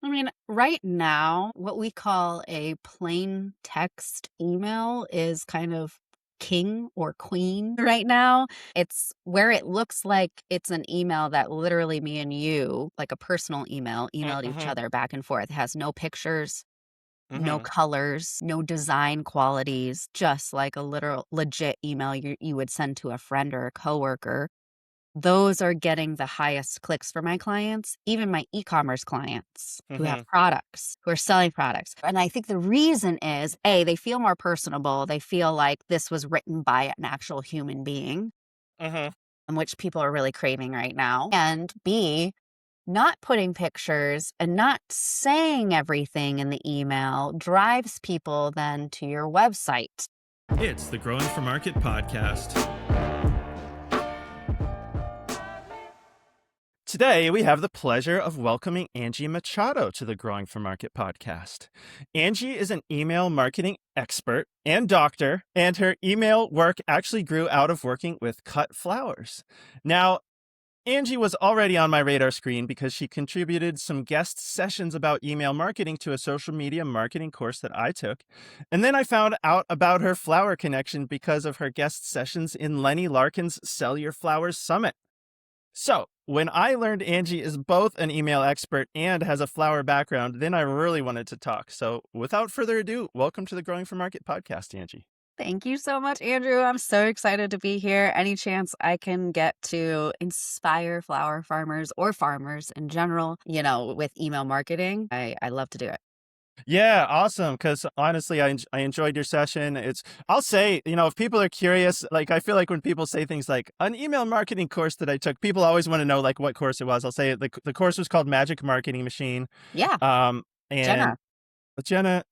I mean, right now, what we call a plain text email is kind of king or queen right now. It's where it looks like it's an email that literally me and you, like a personal email, emailed each Mm-hmm. other back and forth. It has no pictures, no Mm-hmm. colors, no design qualities, just like a literal legit email you would send to a friend or a coworker. Those are getting the highest clicks for my clients, even my e-commerce clients who have Mm-hmm. products, who are selling products. And I think the reason is, A, they feel more personable. They feel like this was written by an actual human being, Mm-hmm. and which people are really craving right now. And B, not putting pictures and not saying everything in the email drives people then to your website. It's the Growing for Market podcast. Today, we have the pleasure of welcoming Angie Machado to the Growing for Market podcast. Angie is an email marketing expert and doctor, and her email work actually grew out of working with cut flowers. Now, Angie was already on my radar screen because she contributed some guest sessions about email marketing to a social media marketing course that I took. And then I found out about her flower connection because of her guest sessions in Lenny Larkin's Sell Your Flowers Summit. So, when I learned Angie is both an email expert and has a flower background, then I really wanted to talk. So, without further ado, welcome to the Growing for Market podcast, Angie. Thank you so much, Andrew. I'm so excited to be here. Any chance I can get to inspire flower farmers or farmers in general, with email marketing, I love to do it. Yeah, awesome. Because honestly, I enjoyed your session. I'll say, if people are curious, like I feel like when people say things like an email marketing course that I took, people always want to know like what course it was. I'll say the course was called Magic Marketing Machine. Yeah, And Jenna, Jenna,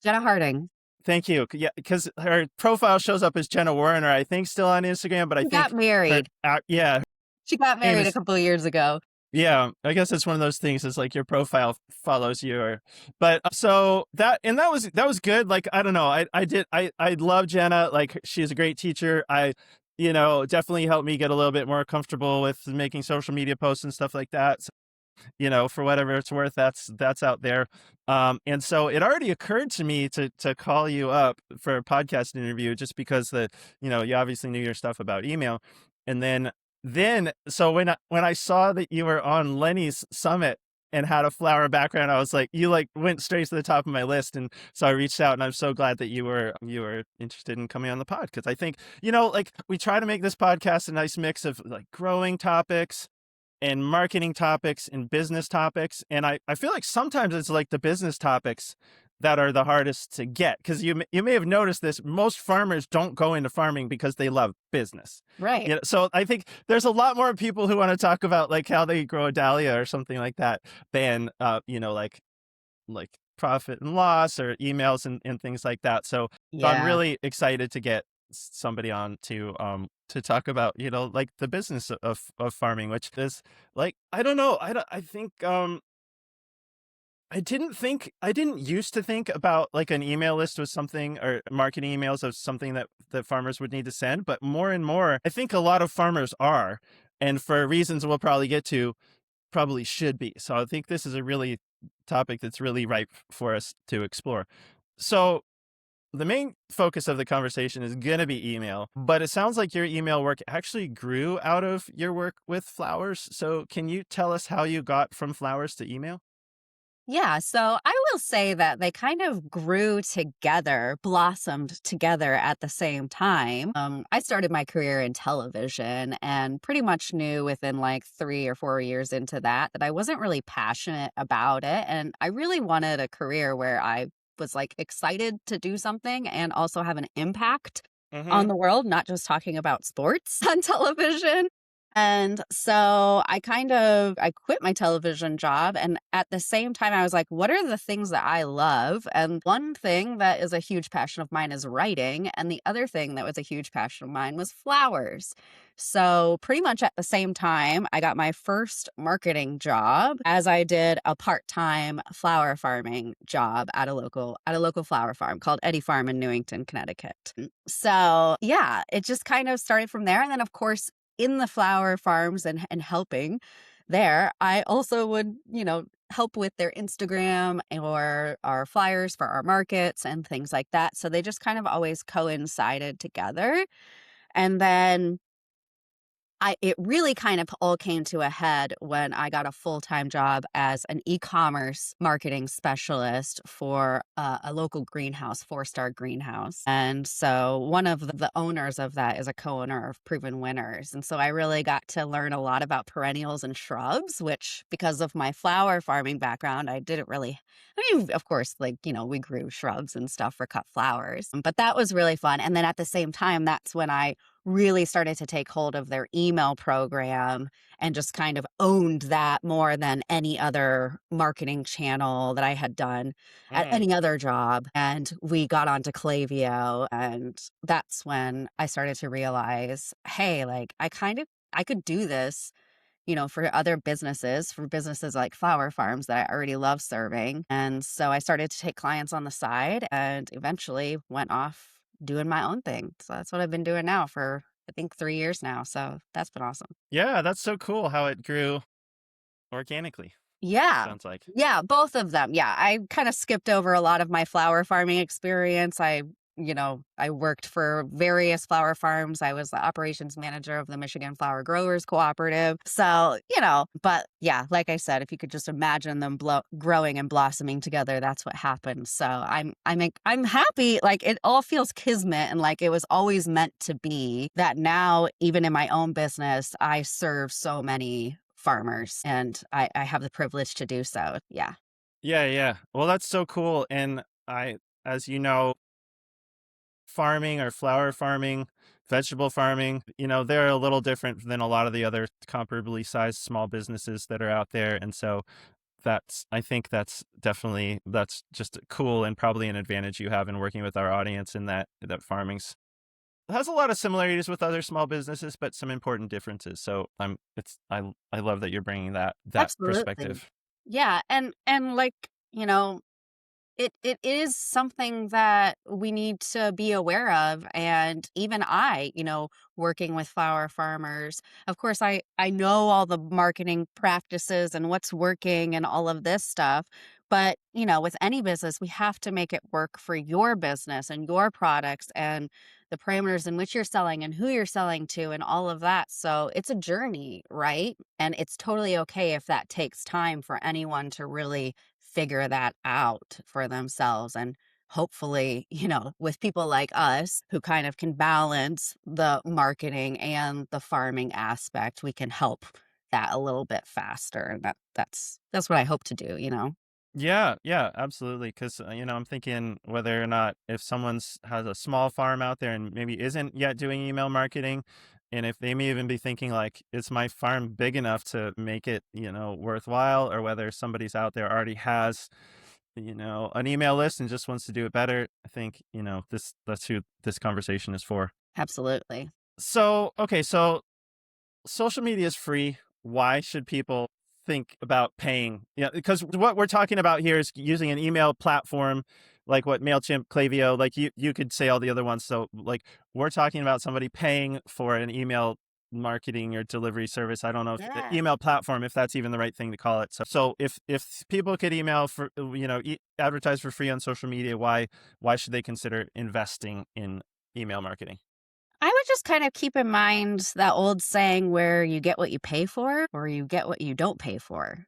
Jenna Harding. thank you. Yeah, because her profile shows up as Jenna Warner, I think, still on Instagram, but I She got think her, married. yeah, her She got name married a is, couple of years ago. yeah, I guess it's one of those things. It's like your profile follows you, but so that was good. Like I don't know, I love Jenna. Like she's a great teacher. Definitely helped me get a little bit more comfortable with making social media posts and stuff like that. So, for whatever it's worth, that's out there. And so it already occurred to me to call you up for a podcast interview just because you obviously knew your stuff about email. And then so when I saw that you were on Lenny's summit and had a flower background, I was like, you like went straight to the top of my list. And so I reached out, and I'm so glad that you were interested in coming on the pod. Cause I think, like we try to make this podcast a nice mix of like growing topics and marketing topics and business topics. And I feel like sometimes it's like the business topics that are the hardest to get. Because you may have noticed this, most farmers don't go into farming because they love business. Right. So I think there's a lot more people who want to talk about like how they grow a dahlia or something like that than like profit and loss or emails and things like that. So I'm Yeah. really excited to get somebody on to talk about, like the business of farming, which is like, I don't know. I think, I didn't used to think about like an email list was something or marketing emails of something that farmers would need to send, but more and more, I think a lot of farmers are, and for reasons we'll probably get to, probably should be. So I think this is a really topic that's really ripe for us to explore. So the main focus of the conversation is going to be email, but it sounds like your email work actually grew out of your work with flowers. So can you tell us how you got from flowers to email? Yeah, so I will say that they kind of grew together, blossomed together at the same time. I started my career in television and pretty much knew within like 3 or 4 years into that I wasn't really passionate about it. And I really wanted a career where I was like excited to do something and also have an impact on Mm-hmm. the world, not just talking about sports on television. And so I quit my television job. And at the same time, I was like, what are the things that I love? And one thing that is a huge passion of mine is writing. And the other thing that was a huge passion of mine was flowers. So pretty much at the same time, I got my first marketing job as I did a part-time flower farming job at a local flower farm called Eddy Farm in Newington, Connecticut. So yeah, it just kind of started from there. And then of course, in the flower farms and helping there, I also would, help with their Instagram or our flyers for our markets and things like that. So they just kind of always coincided together. And then it really kind of all came to a head when I got a full-time job as an e-commerce marketing specialist for a local greenhouse, 4-star greenhouse. And so one of the owners of that is a co-owner of Proven Winners. And so I really got to learn a lot about perennials and shrubs, which because of my flower farming background, I didn't really, I mean, of course, like, we grew shrubs and stuff for cut flowers, but that was really fun. And then at the same time, that's when I really started to take hold of their email program and just kind of owned that more than any other marketing channel that I had done at Mm. any other job. And we got onto Klaviyo, and that's when I started to realize, hey, like I could do this, for businesses like flower farms that I already love serving. And so I started to take clients on the side and eventually went off doing my own thing. So that's what I've been doing now for, I think, 3 years now. So that's been awesome. Yeah, that's so cool how it grew organically, Yeah. sounds like. Yeah, both of them. Yeah, I kind of skipped over a lot of my flower farming experience. I worked for various flower farms. I was the operations manager of the Michigan Flower Growers Cooperative. So, but yeah, like I said, if you could just imagine them growing and blossoming together, that's what happened. So I'm happy. Like it all feels kismet, and like it was always meant to be that now, even in my own business, I serve so many farmers, and I have the privilege to do so. Yeah. Yeah, yeah. Well, that's so cool. And as you know, farming or flower farming, vegetable farming, they're a little different than a lot of the other comparably sized small businesses that are out there. And so I think that's just cool and probably an advantage you have in working with our audience in that farming's has a lot of similarities with other small businesses, but some important differences. So I love that you're bringing that Absolutely. perspective. Yeah, and like, you know, it is something that we need to be aware of. And even working with flower farmers, of course, I know all the marketing practices and what's working and all of this stuff. But, with any business, we have to make it work for your business and your products and the parameters in which you're selling and who you're selling to and all of that. So it's a journey, right? And it's totally okay if that takes time for anyone to really figure that out for themselves. And hopefully, with people like us who kind of can balance the marketing and the farming aspect, we can help that a little bit faster. And that's what I hope to do. Yeah, yeah, absolutely. Because I'm thinking whether or not if someone's has a small farm out there and maybe isn't yet doing email marketing, and if they may even be thinking like, is my farm big enough to make it, worthwhile, or whether somebody's out there already has, an email list and just wants to do it better. I think, that's who this conversation is for. Absolutely. So, okay, so social media is free. Why should people think about paying? Yeah, because what we're talking about here is using an email platform like what MailChimp, Klaviyo, like you could say all the other ones. So like we're talking about somebody paying for an email marketing or delivery service. I don't know if Yeah. email platform, if that's even the right thing to call it. So if people could email for, advertise for free on social media, why should they consider investing in email marketing? I would just kind of keep in mind that old saying where you get what you pay for or you get what you don't pay for.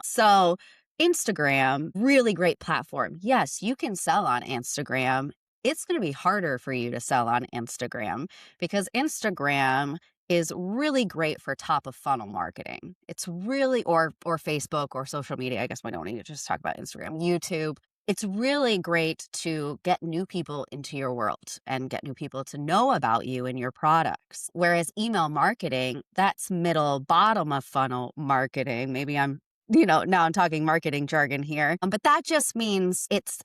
So, Instagram, really great platform. Yes, you can sell on Instagram. It's going to be harder for you to sell on Instagram because Instagram is really great for top of funnel marketing. It's really or Facebook or social media. I guess we don't need to just talk about Instagram, YouTube. It's really great to get new people into your world and get new people to know about you and your products. Whereas email marketing, that's middle, bottom of funnel marketing. Maybe now I'm talking marketing jargon here, but that just means it's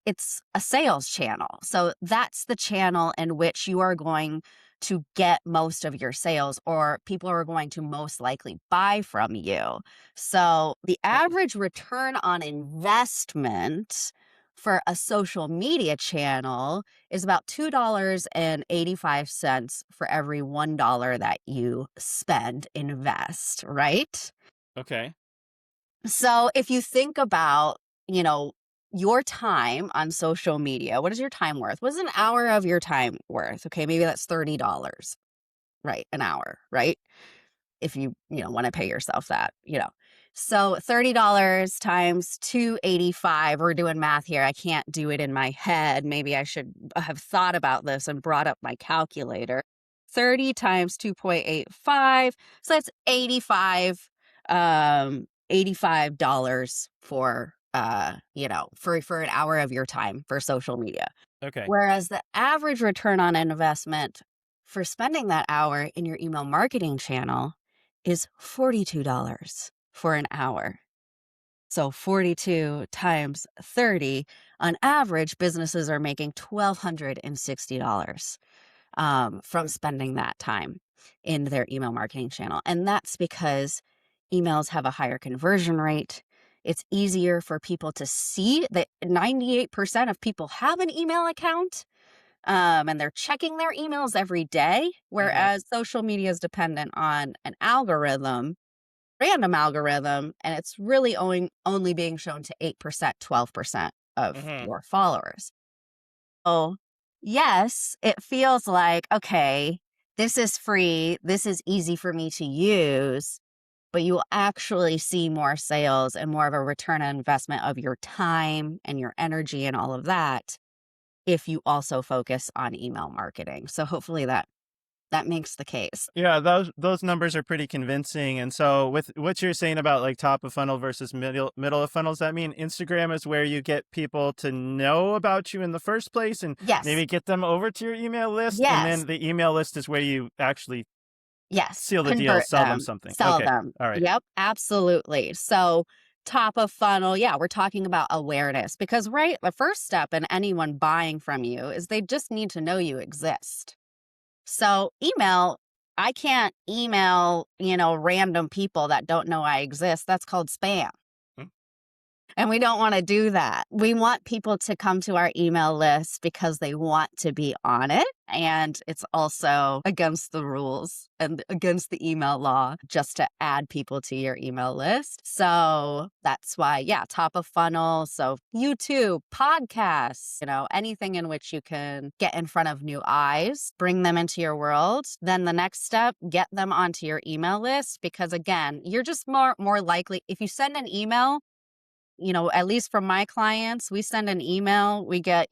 a sales channel. So that's the channel in which you are going to get most of your sales, or people are going to most likely buy from you. So the average return on investment for a social media channel is about $2.85 for every $1 that you invest, right? Okay. So if you think about, you know, your time on social media, what is your time worth? What's an hour of your time worth? Okay, maybe that's $30, right? An hour, right? If you want to pay yourself that. So $30 times 285. We're doing math here. I can't do it in my head. Maybe I should have thought about this and brought up my calculator. 30 times 2.85. So that's 85 $85 for an hour of your time for social media. Okay. Whereas the average return on investment for spending that hour in your email marketing channel is $42 for an hour. So 42 times 30, on average, businesses are making $1,260 from spending that time in their email marketing channel. And that's because emails have a higher conversion rate. It's easier for people to see that 98% of people have an email account, and they're checking their emails every day, Mm-hmm. whereas social media is dependent on an algorithm, random algorithm, and it's really only being shown to 8%, 12% of Mm-hmm. your followers. Oh, yes, it feels like, okay, this is free, this is easy for me to use, but you will actually see more sales and more of a return on investment of your time and your energy and all of that if you also focus on email marketing. So hopefully that makes the case. Yeah, those numbers are pretty convincing. And so with what you're saying about like top of funnel versus middle of funnels, that mean Instagram is where you get people to know about you in the first place and Yes. maybe get them over to your email list. And Yes. then the email list is where you actually Yes. seal the deal, Convert sell them them, something. sell Okay. them. All right. Yep, absolutely. So top of funnel, yeah, we're talking about awareness because, right, the first step in anyone buying from you is they just need to know you exist. So email, I can't email, random people that don't know I exist. That's called spam. Hmm. And we don't want to do that. We want people to come to our email list because they want to be on it. And it's also against the rules and against the email law just to add people to your email list. So that's why, yeah, top of funnel. So YouTube, podcasts, anything in which you can get in front of new eyes, bring them into your world. Then the next step, get them onto your email list because again, you're just more likely if you send an email, at least from my clients, we send an email, we get,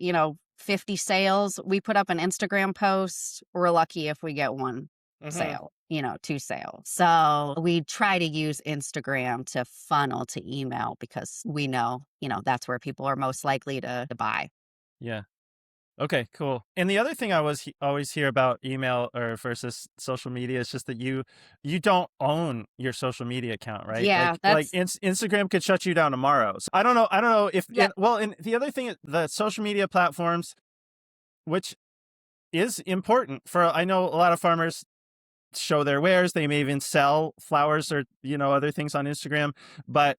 50 sales. We put up an Instagram post. We're lucky if we get one Mm-hmm. sale, two sales. So we try to use Instagram to funnel to email because we know, that's where people are most likely to buy. Yeah. Okay, cool. And the other thing I always hear about email or versus social media is just that you don't own your social media account, right? Yeah, Like Instagram could shut you down tomorrow. So I don't know if yeah, and the other thing, the social media platforms, which is important for, I know a lot of farmers show their wares. They may even sell flowers or other things on Instagram, but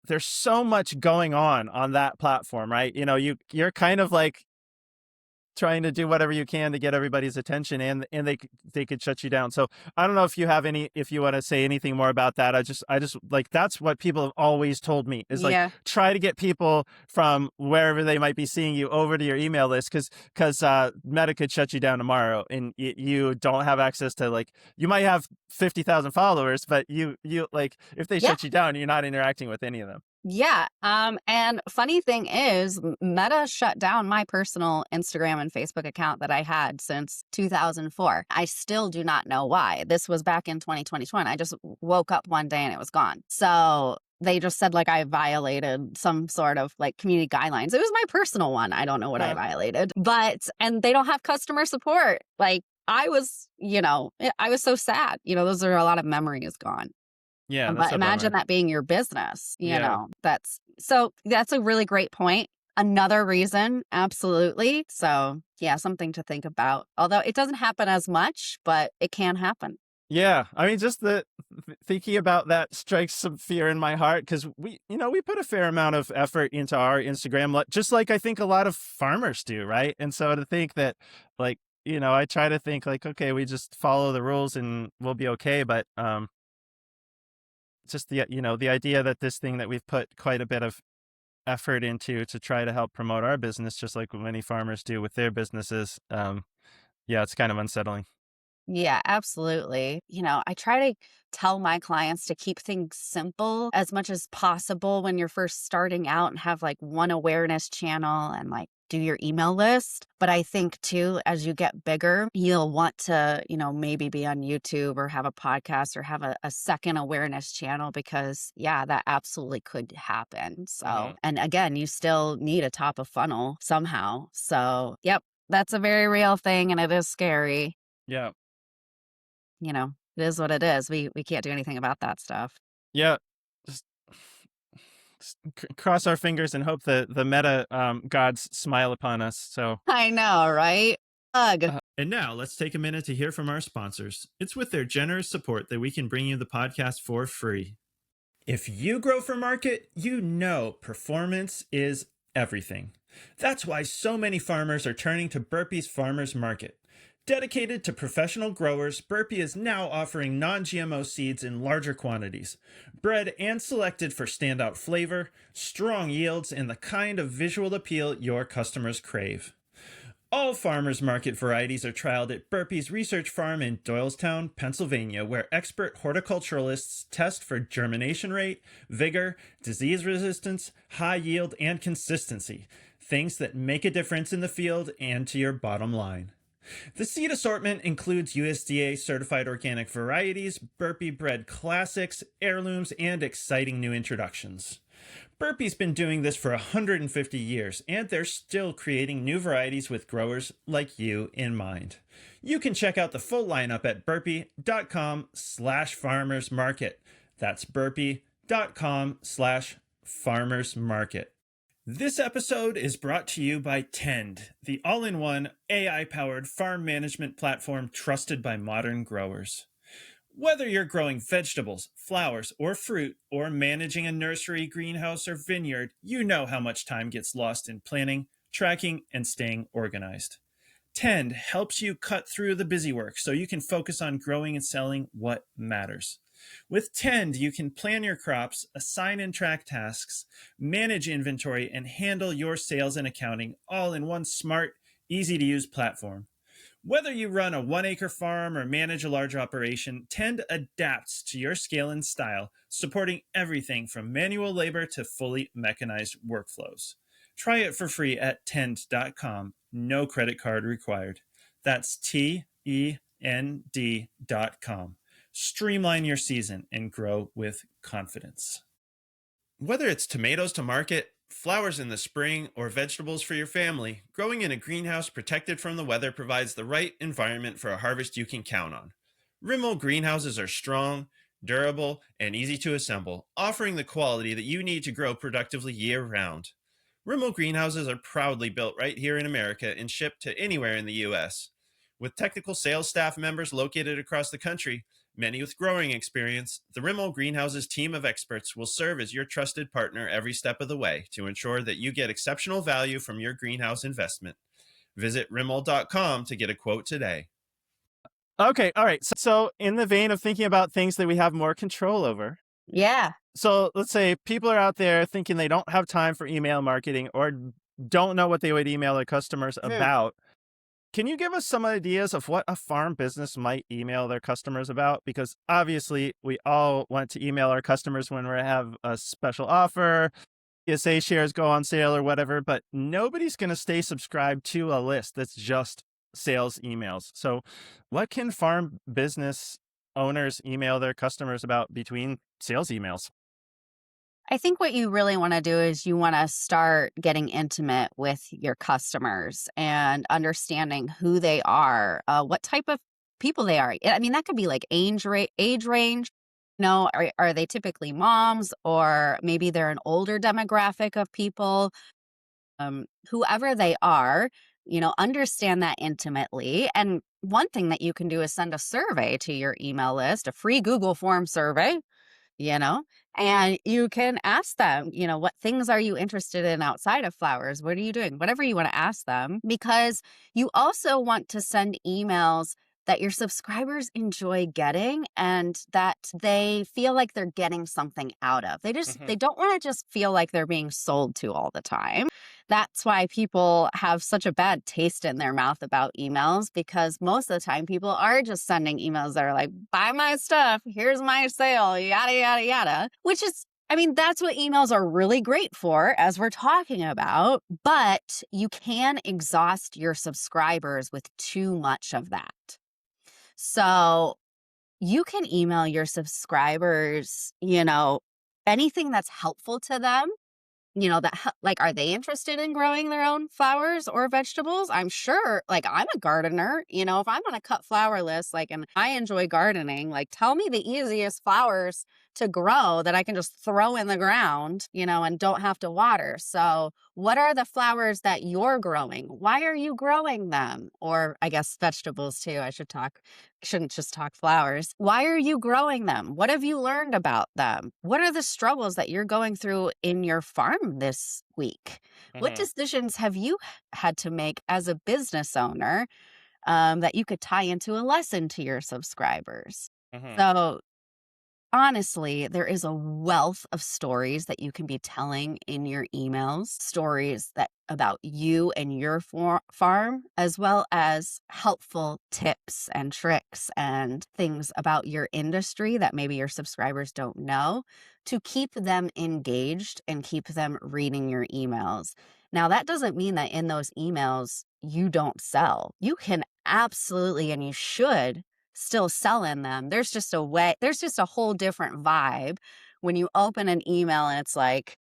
there's so much going on that platform, right? You're kind of like trying to do whatever you can to get everybody's attention, and they could shut you down. So I don't know if you want to say anything more about that. I just like, that's what people have always told me is like, yeah. try to get people from wherever they might be seeing you over to your email list because Meta could shut you down tomorrow and you don't have access to, like, you might have 50,000 followers, but you like, if they Yeah. shut you down, you're not interacting with any of them. Yeah. And funny thing is, Meta shut down my personal Instagram and Facebook account that I had since 2004. I still do not know why. This was back in 2021. I just woke up one day and it was gone. So they just said like I violated some sort of like community guidelines. It was my personal one. I don't know what I Huh. violated. And they don't have customer support. Like I was so sad. Those are a lot of memories gone. Yeah, that's But a imagine bummer. that being your business, Yeah. that's a really great point. Another reason, absolutely. So, yeah, something to think about. Although it doesn't happen as much, but it can happen. Yeah, I mean, just thinking about that strikes some fear in my heart because we put a fair amount of effort into our Instagram, just like I think a lot of farmers do, right? And so to think that, like, I try to think like, okay, we just follow the rules and we'll be okay, but just the idea that this thing that we've put quite a bit of effort into to try to help promote our business, just like many farmers do with their businesses. Yeah, it's kind of unsettling. Yeah, absolutely. I try to tell my clients to keep things simple as much as possible when you're first starting out and have like one awareness channel and like do your email list. But I think too, as you get bigger, you'll want to, maybe be on YouTube or have a podcast or have a second awareness channel because, yeah, that absolutely could happen. Hmm. So, and again, you still need a top of funnel somehow. So, yep, that's a very real thing and it is scary. Yeah. It is what it is. We can't do anything about that stuff. Yeah. Just, just cross our fingers and hope that the meta gods smile upon us. So, I know, right? Ugh. And now let's take a minute to hear from our sponsors. It's with their generous support that we can bring you the podcast for free. If you grow for market, you know performance is everything. That's why so many farmers are turning to Burpee's Farmers Market. Dedicated to professional growers, Burpee is now offering non-GMO seeds in larger quantities, bred and selected for standout flavor, strong yields, and the kind of visual appeal your customers crave. All farmers market varieties are trialed at Burpee's research farm in Doylestown, Pennsylvania, where expert horticulturalists test for germination rate, vigor, disease resistance, high yield, and consistency, things that make a difference in the field and to your bottom line. The seed assortment includes USDA certified organic varieties, Burpee bred classics, heirlooms, and exciting new introductions. Burpee's been doing this for 150 years, and they're still creating new varieties with growers like you in mind. You can check out the full lineup at burpee.com/farmersmarket. That's burpee.com/farmersmarket. This episode is brought to you by Tend, the all-in-one AI-powered farm management platform trusted by modern growers. Whether you're growing vegetables, flowers, or fruit, or managing a nursery, greenhouse, or vineyard, you know how much time gets lost in planning, tracking, and staying organized. Tend helps you cut through the busy work so you can focus on growing and selling what matters. With Tend, you can plan your crops, assign and track tasks, manage inventory, and handle your sales and accounting all in one smart, easy-to-use platform. Whether you run a 1-acre farm or manage a large operation, Tend adapts to your scale and style, supporting everything from manual labor to fully mechanized workflows. Try it for free at tend.com. No credit card required. That's TEND.com. Streamline your season and grow with confidence. Whether it's tomatoes to market, flowers in the spring, or vegetables for your family, growing in a greenhouse protected from the weather provides the right environment for a harvest you can count on. Rimmel greenhouses are strong, durable, and easy to assemble, offering the quality that you need to grow productively year-round. Rimmel greenhouses are proudly built right here in America and shipped to anywhere in the U.S. With technical sales staff members located across the country, many with growing experience, the Rimmel Greenhouse's team of experts will serve as your trusted partner every step of the way to ensure that you get exceptional value from your greenhouse investment. Visit Rimmel.com to get a quote today. Okay, all right. So in the vein of thinking about things that we have more control over, Yeah. so let's say people are out there thinking they don't have time for email marketing or don't know what they would email their customers about. Can you give us some ideas of what a farm business might email their customers about? Because obviously we all want to email our customers when we have a special offer, CSA shares go on sale or whatever, but nobody's going to stay subscribed to a list that's just sales emails. So what can farm business owners email their customers about between sales emails? I think what you really want to do is you want to start getting intimate with your customers and understanding who they are, what type of people they are. I mean, that could be like age range. Are they typically moms or maybe they're an older demographic of people? Whoever they are, understand that intimately. And one thing that you can do is send a survey to your email list, a free Google form survey, you know, and you can ask them, what things are you interested in outside of flowers? What are you doing? Whatever you want to ask them, because you also want to send emails that your subscribers enjoy getting and that they feel like they're getting something out of. They don't want to just feel like they're being sold to all the time. That's why people have such a bad taste in their mouth about emails, because most of the time people are just sending emails that are like, buy my stuff, here's my sale, yada, yada, yada, which is, I mean, that's what emails are really great for, as we're talking about, but you can exhaust your subscribers with too much of that. So you can email your subscribers, anything that's helpful to them, like, are they interested in growing their own flowers or vegetables? I'm sure, like, I'm a gardener, if I'm on a cut flower list, like, and I enjoy gardening, like, tell me the easiest flowers to grow that I can just throw in the ground, and don't have to water. So what are the flowers that you're growing? Why are you growing them? Or I guess vegetables too. Shouldn't just talk flowers. Why are you growing them? What have you learned about them? What are the struggles that you're going through in your farm this week? What decisions have you had to make as a business owner that you could tie into a lesson to your subscribers? So honestly, there is a wealth of stories that you can be telling in your emails, stories that about you and your farm, as well as helpful tips and tricks and things about your industry that maybe your subscribers don't know, to keep them engaged and keep them reading your emails. Now, that doesn't mean that in those emails you don't sell. You can absolutely, and you should, still sell in them. There's just a whole different vibe when you open an email and it's like,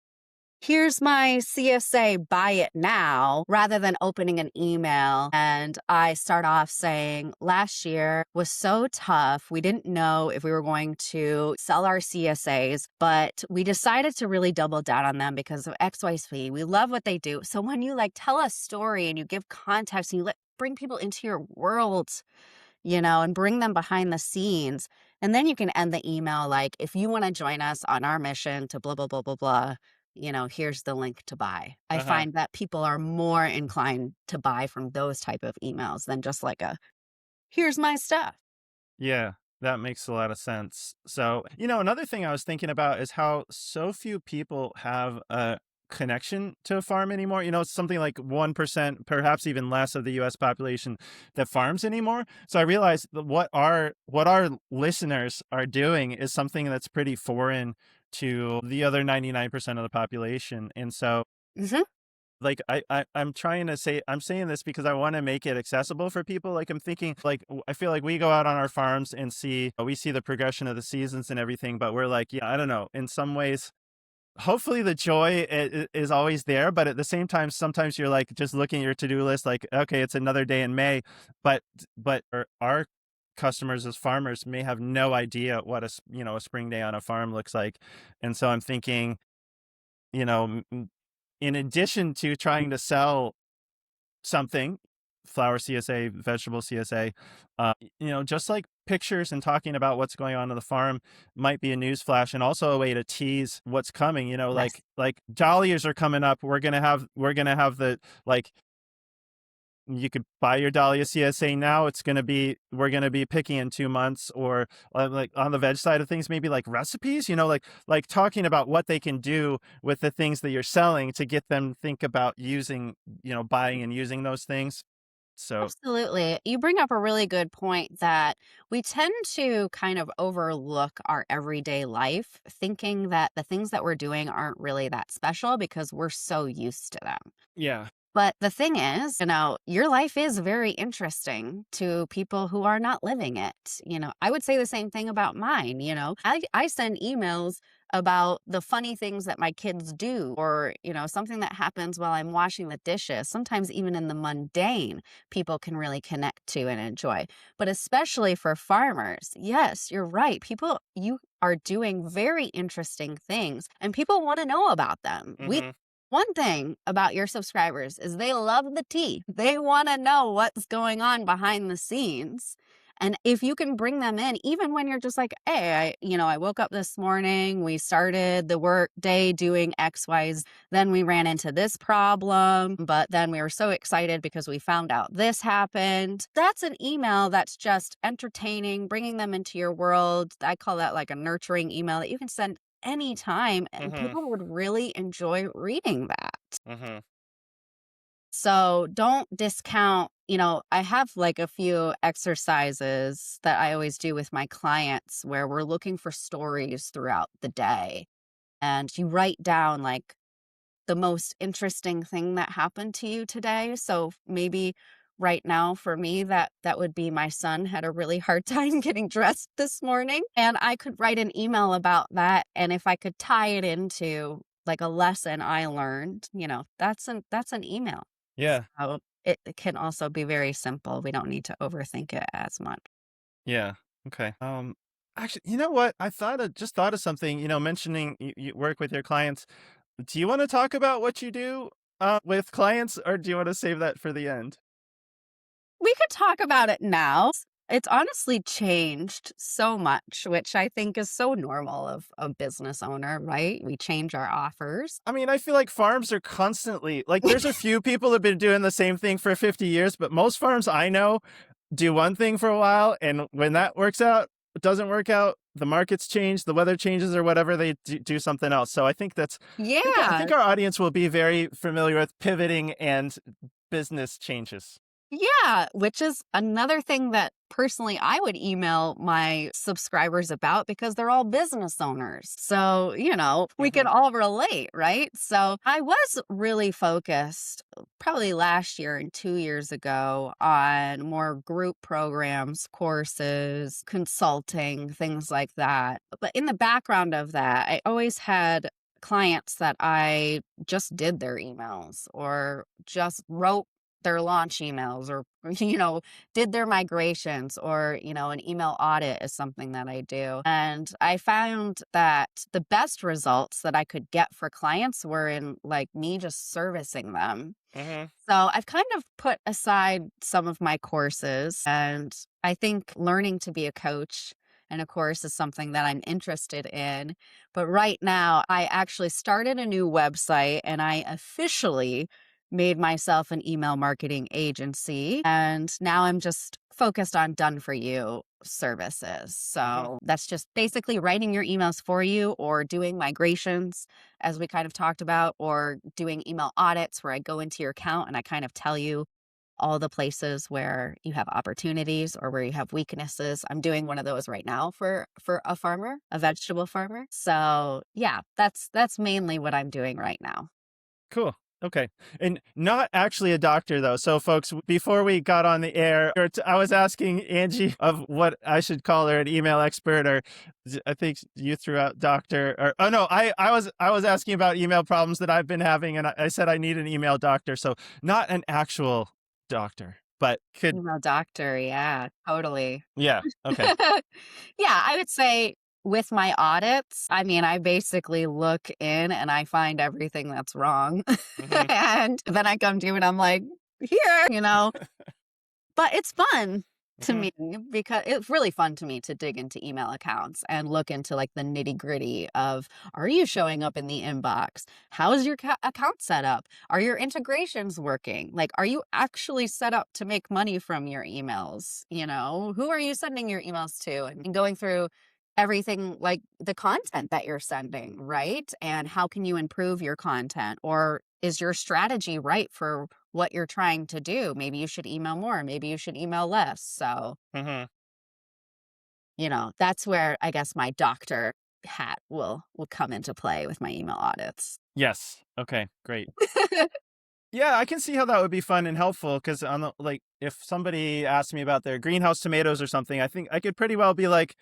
here's my CSA, buy it now, rather than opening an email. And I start off saying, last year was so tough. We didn't know if we were going to sell our CSAs, but we decided to really double down on them because of XYZ. We love what they do. So when you tell a story and you give context and you bring people into your world, and bring them behind the scenes. And then you can end the email like, if you want to join us on our mission to blah, blah, blah, blah, blah, here's the link to buy. I find that people are more inclined to buy from those type of emails than just like here's my stuff. Yeah, that makes a lot of sense. So, another thing I was thinking about is how so few people have a connection to a farm anymore. It's something like 1%, perhaps even less of the US population that farms anymore. So I realized that what our listeners are doing is something that's pretty foreign to the other 99% of the population. And so Mm-hmm. like I'm trying to say, I'm saying this because I want to make it accessible for people. Like I'm thinking, like, I feel like we go out on our farms and we see the progression of the seasons and everything, but we're like, yeah, I don't know, in some ways hopefully the joy is always there, but at the same time sometimes you're like just looking at your to-do list like, okay, it's another day in May, but our customers as farmers may have no idea what a spring day on a farm looks like. And so I'm thinking, in addition to trying to sell something, flower CSA, vegetable CSA, just like pictures and talking about what's going on the farm might be a news flash and also a way to tease what's coming. Yes. Like dahlias are coming up. We're gonna have the, like, you could buy your dahlia CSA now. We're gonna be picking in 2 months, or like on the veg side of things, maybe like recipes. Like talking about what they can do with the things that you're selling to get them think about using, buying and using those things. So Absolutely. You bring up a really good point that we tend to kind of overlook our everyday life, thinking that the things that we're doing aren't really that special because we're so used to them. yeah. But the thing is, your life is very interesting to people who are not living it. I would say the same thing about mine. I send emails about the funny things that my kids do, or, something that happens while I'm washing the dishes. Sometimes even in the mundane, people can really connect to and enjoy. But especially for farmers, yes, you're right. You are doing very interesting things and people want to know about them. One thing about your subscribers is they love the tea. They want to know what's going on behind the scenes. And if you can bring them in, even when you're just like, hey, I woke up this morning, we started the work day doing XYZ, then we ran into this problem, but then we were so excited because we found out this happened. That's an email that's just entertaining, bringing them into your world. I call that like a nurturing email that you can send anytime, and Mm-hmm. people would really enjoy reading that. Mm-hmm. So don't discount, I have like a few exercises that I always do with my clients where we're looking for stories throughout the day. And you write down like the most interesting thing that happened to you today. So maybe right now for me, that would be my son had a really hard time getting dressed this morning. And I could write an email about that. And if I could tie it into like a lesson I learned, that's an email. Yeah. So it can also be very simple. We don't need to overthink it as much. Yeah. Okay. Actually, you know what? Just thought of something, mentioning you work with your clients. Do you want to talk about what you do with clients, or do you want to save that for the end? We could talk about it now. It's honestly changed so much, which I think is so normal of a business owner, right? We change our offers. I mean, I feel like farms are constantly like there's a few people that have been doing the same thing for 50 years, but most farms I know do one thing for a while, and when that works out, it doesn't work out, the markets change, the weather changes or whatever, they do something else. So I think I Yeah. think our audience will be very familiar with pivoting and business changes. Yeah, which is another thing that personally I would email my subscribers about because they're all business owners. So, we Hmm. can all relate, right? So, I was really focused probably last year and 2 years ago on more group programs, courses, consulting, things like that. But in the background of that, I always had clients that I just did their emails or just wrote their launch emails or did their migrations or an email audit is something that I do, and I found that the best results that I could get for clients were in like me just servicing them. Hmm. So I've kind of put aside some of my courses, and I think learning to be a coach and a course is something that I'm interested in. But right now, I actually started a new website and I officially made myself an email marketing agency. And now I'm just focused on done for you services. Hmm. So that's just basically writing your emails for you or doing migrations, as we kind of talked about, or doing email audits where I go into your account and I kind of tell you all the places where you have opportunities or where you have weaknesses. I'm doing one of those right now for a farmer, a vegetable farmer. So, yeah, that's mainly what I'm doing right now. Cool. Okay. And not actually a doctor, though. So, folks, before we got on the air, I was asking Angie of what I should call her, an email expert, or I think you threw out doctor. Or oh no, I was asking about email problems that I've been having, and I said I need an email doctor. So, not an actual doctor, but could Email doctor, yeah, totally. yeah. Okay. Yeah, I would say with my audits, I mean, I basically look in and I find everything that's wrong. Hmm. And then I come to you and I'm like, here. But it's fun to Hmm. me because it's really fun to me to dig into email accounts and look into like the nitty gritty of, are you showing up in the inbox? How is your account set up? Are your integrations working? Like, are you actually set up to make money from your emails? Who are you sending your emails to? And going through everything like the content that you're sending, right? And how can you improve your content? Or is your strategy right for what you're trying to do? Maybe you should email more, maybe you should email less. So, Hmm. that's where I guess my doctor hat will come into play with my email audits. Yes. Okay. Great. Yeah, I can see how that would be fun and helpful because on the like, if somebody asked me about their greenhouse tomatoes or something, I think I could pretty well be like,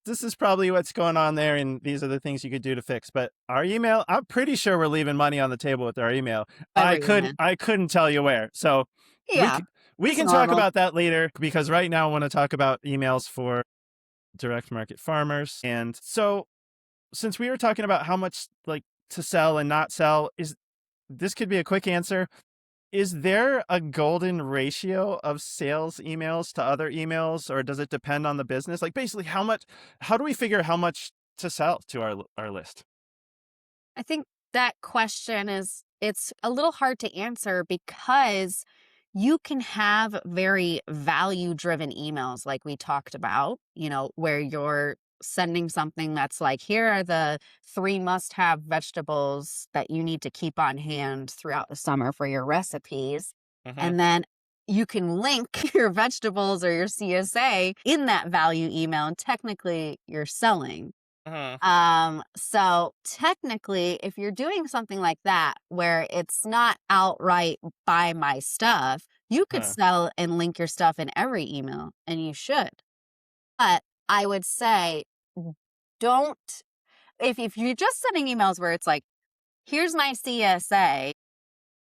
this is probably what's going on there, and these are the things you could do to fix. But our email, I'm pretty sure we're leaving money on the table with our email. Everyone. I couldn't tell you where. So we Yeah, we it's can talk normal. about that later because right now I want to talk about emails for direct market farmers. And so since we were talking about how much like to sell and not sell, is this could be a quick answer. is there a golden ratio of sales emails to other emails, or does it depend on the business? Like basically how do we figure how much to sell to our list? I think that question it's a little hard to answer because you can have very value driven emails like we talked about, where you're sending something that's like, here are the 3 must have vegetables that you need to keep on hand throughout the summer for your recipes. Uh-huh. And then you can link your vegetables or your CSA in that value email, and technically you're selling. Uh-huh. So technically, if you're doing something like that, where it's not outright buy my stuff, you could Uh-huh. sell and link your stuff in every email, and you should. But I would say, don't, if you're just sending emails where it's like, here's my CSA,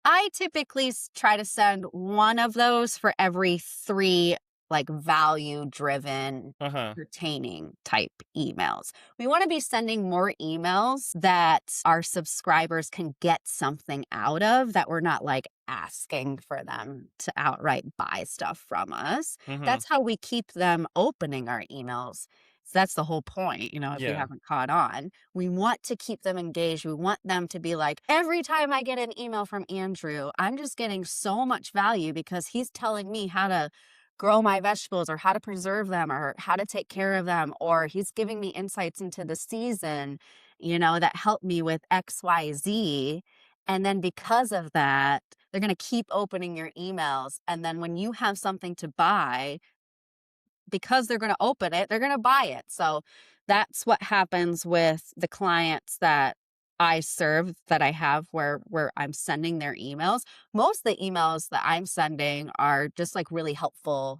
I typically try to send one of those for every 3 like value driven Uh-huh. pertaining type emails. We want to be sending more emails that our subscribers can get something out of, that we're not like asking for them to outright buy stuff from us. Mhm. That's how we keep them opening our emails. So that's the whole point, if you Yeah. haven't caught on. We want to keep them engaged. We want them to be like, every time I get an email from Andrew, I'm just getting so much value because he's telling me how to grow my vegetables or how to preserve them or how to take care of them, or he's giving me insights into the season, that help me with XYZ. And then because of that, they're going to keep opening your emails. And then when you have something to buy, because they're going to open it, they're going to buy it. So that's what happens with the clients that I serve, that I have, where I'm sending their emails. Most of the emails that I'm sending are just like really helpful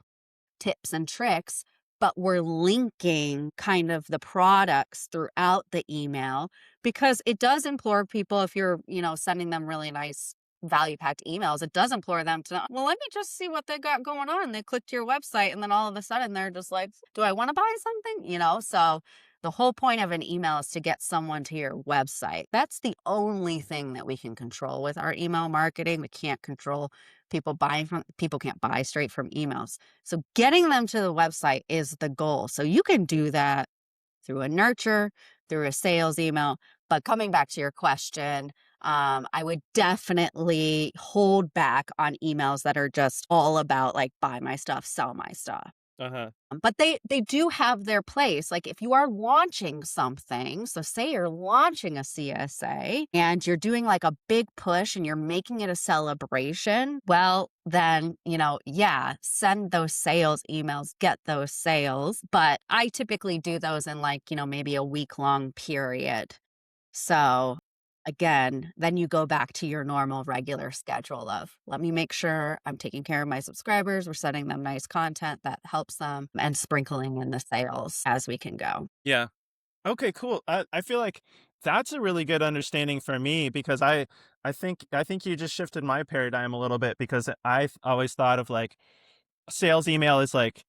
tips and tricks, but we're linking kind of the products throughout the email, because it does implore people, if you're, sending them really nice value packed emails, it does implore them to, well, let me just see what they got going on. They click to your website and then all of a sudden they're just like, do I want to buy something? So the whole point of an email is to get someone to your website. That's the only thing that we can control with our email marketing. We can't control people can't buy straight from emails. So getting them to the website is the goal. So you can do that through a nurture, through a sales email. But coming back to your question, I would definitely hold back on emails that are just all about like, buy my stuff, sell my stuff. Uh-huh. But they do have their place. Like if you are launching something, so say you're launching a CSA and you're doing like a big push and you're making it a celebration, well, then, yeah, send those sales emails, get those sales. But I typically do those in like, maybe a week-long period. So again, then you go back to your normal regular schedule of, let me make sure I'm taking care of my subscribers. We're sending them nice content that helps them, and sprinkling in the sales as we can go. Yeah. Okay, cool. I feel like that's a really good understanding for me, because I think you just shifted my paradigm a little bit, because I've always thought of like a sales email is like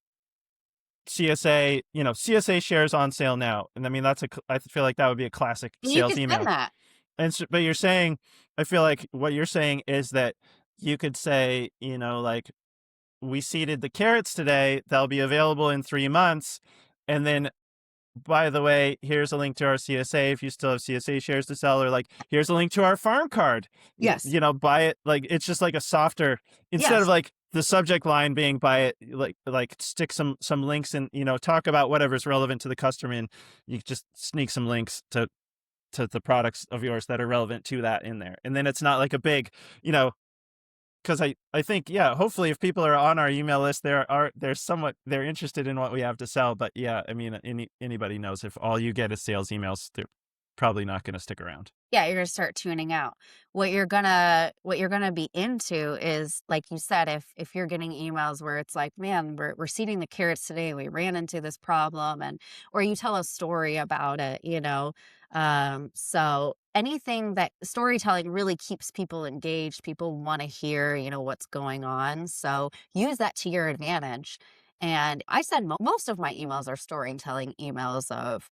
CSA, CSA shares on sale now. And I mean, I feel like that would be a classic And you sales can send email. that. And so, but you're saying, I feel like what you're saying is that you could say, like, we seeded the carrots today, they'll be available in 3 months. And then, by the way, here's a link to our CSA if you still have CSA shares to sell, or like, here's a link to our farm card. Yes. Buy it. Like, it's just like a softer, instead of Yes. like the subject line being buy it, like stick some links and, talk about whatever's relevant to the customer, and you just sneak some links to the products of yours that are relevant to that in there. And then it's not like a big, because I think, yeah, hopefully if people are on our email list, they're interested in what we have to sell. But yeah, I mean, anybody knows, if all you get is sales emails, they're probably not going to stick around. Yeah, you're gonna start tuning out. What you're gonna be into is, like you said, if you're getting emails where it's like, man, we're seeding the carrots today, we ran into this problem, and or you tell a story about it. So anything that storytelling really keeps people engaged, people want to hear, what's going on. So use that to your advantage. And I said most of my emails are storytelling emails of,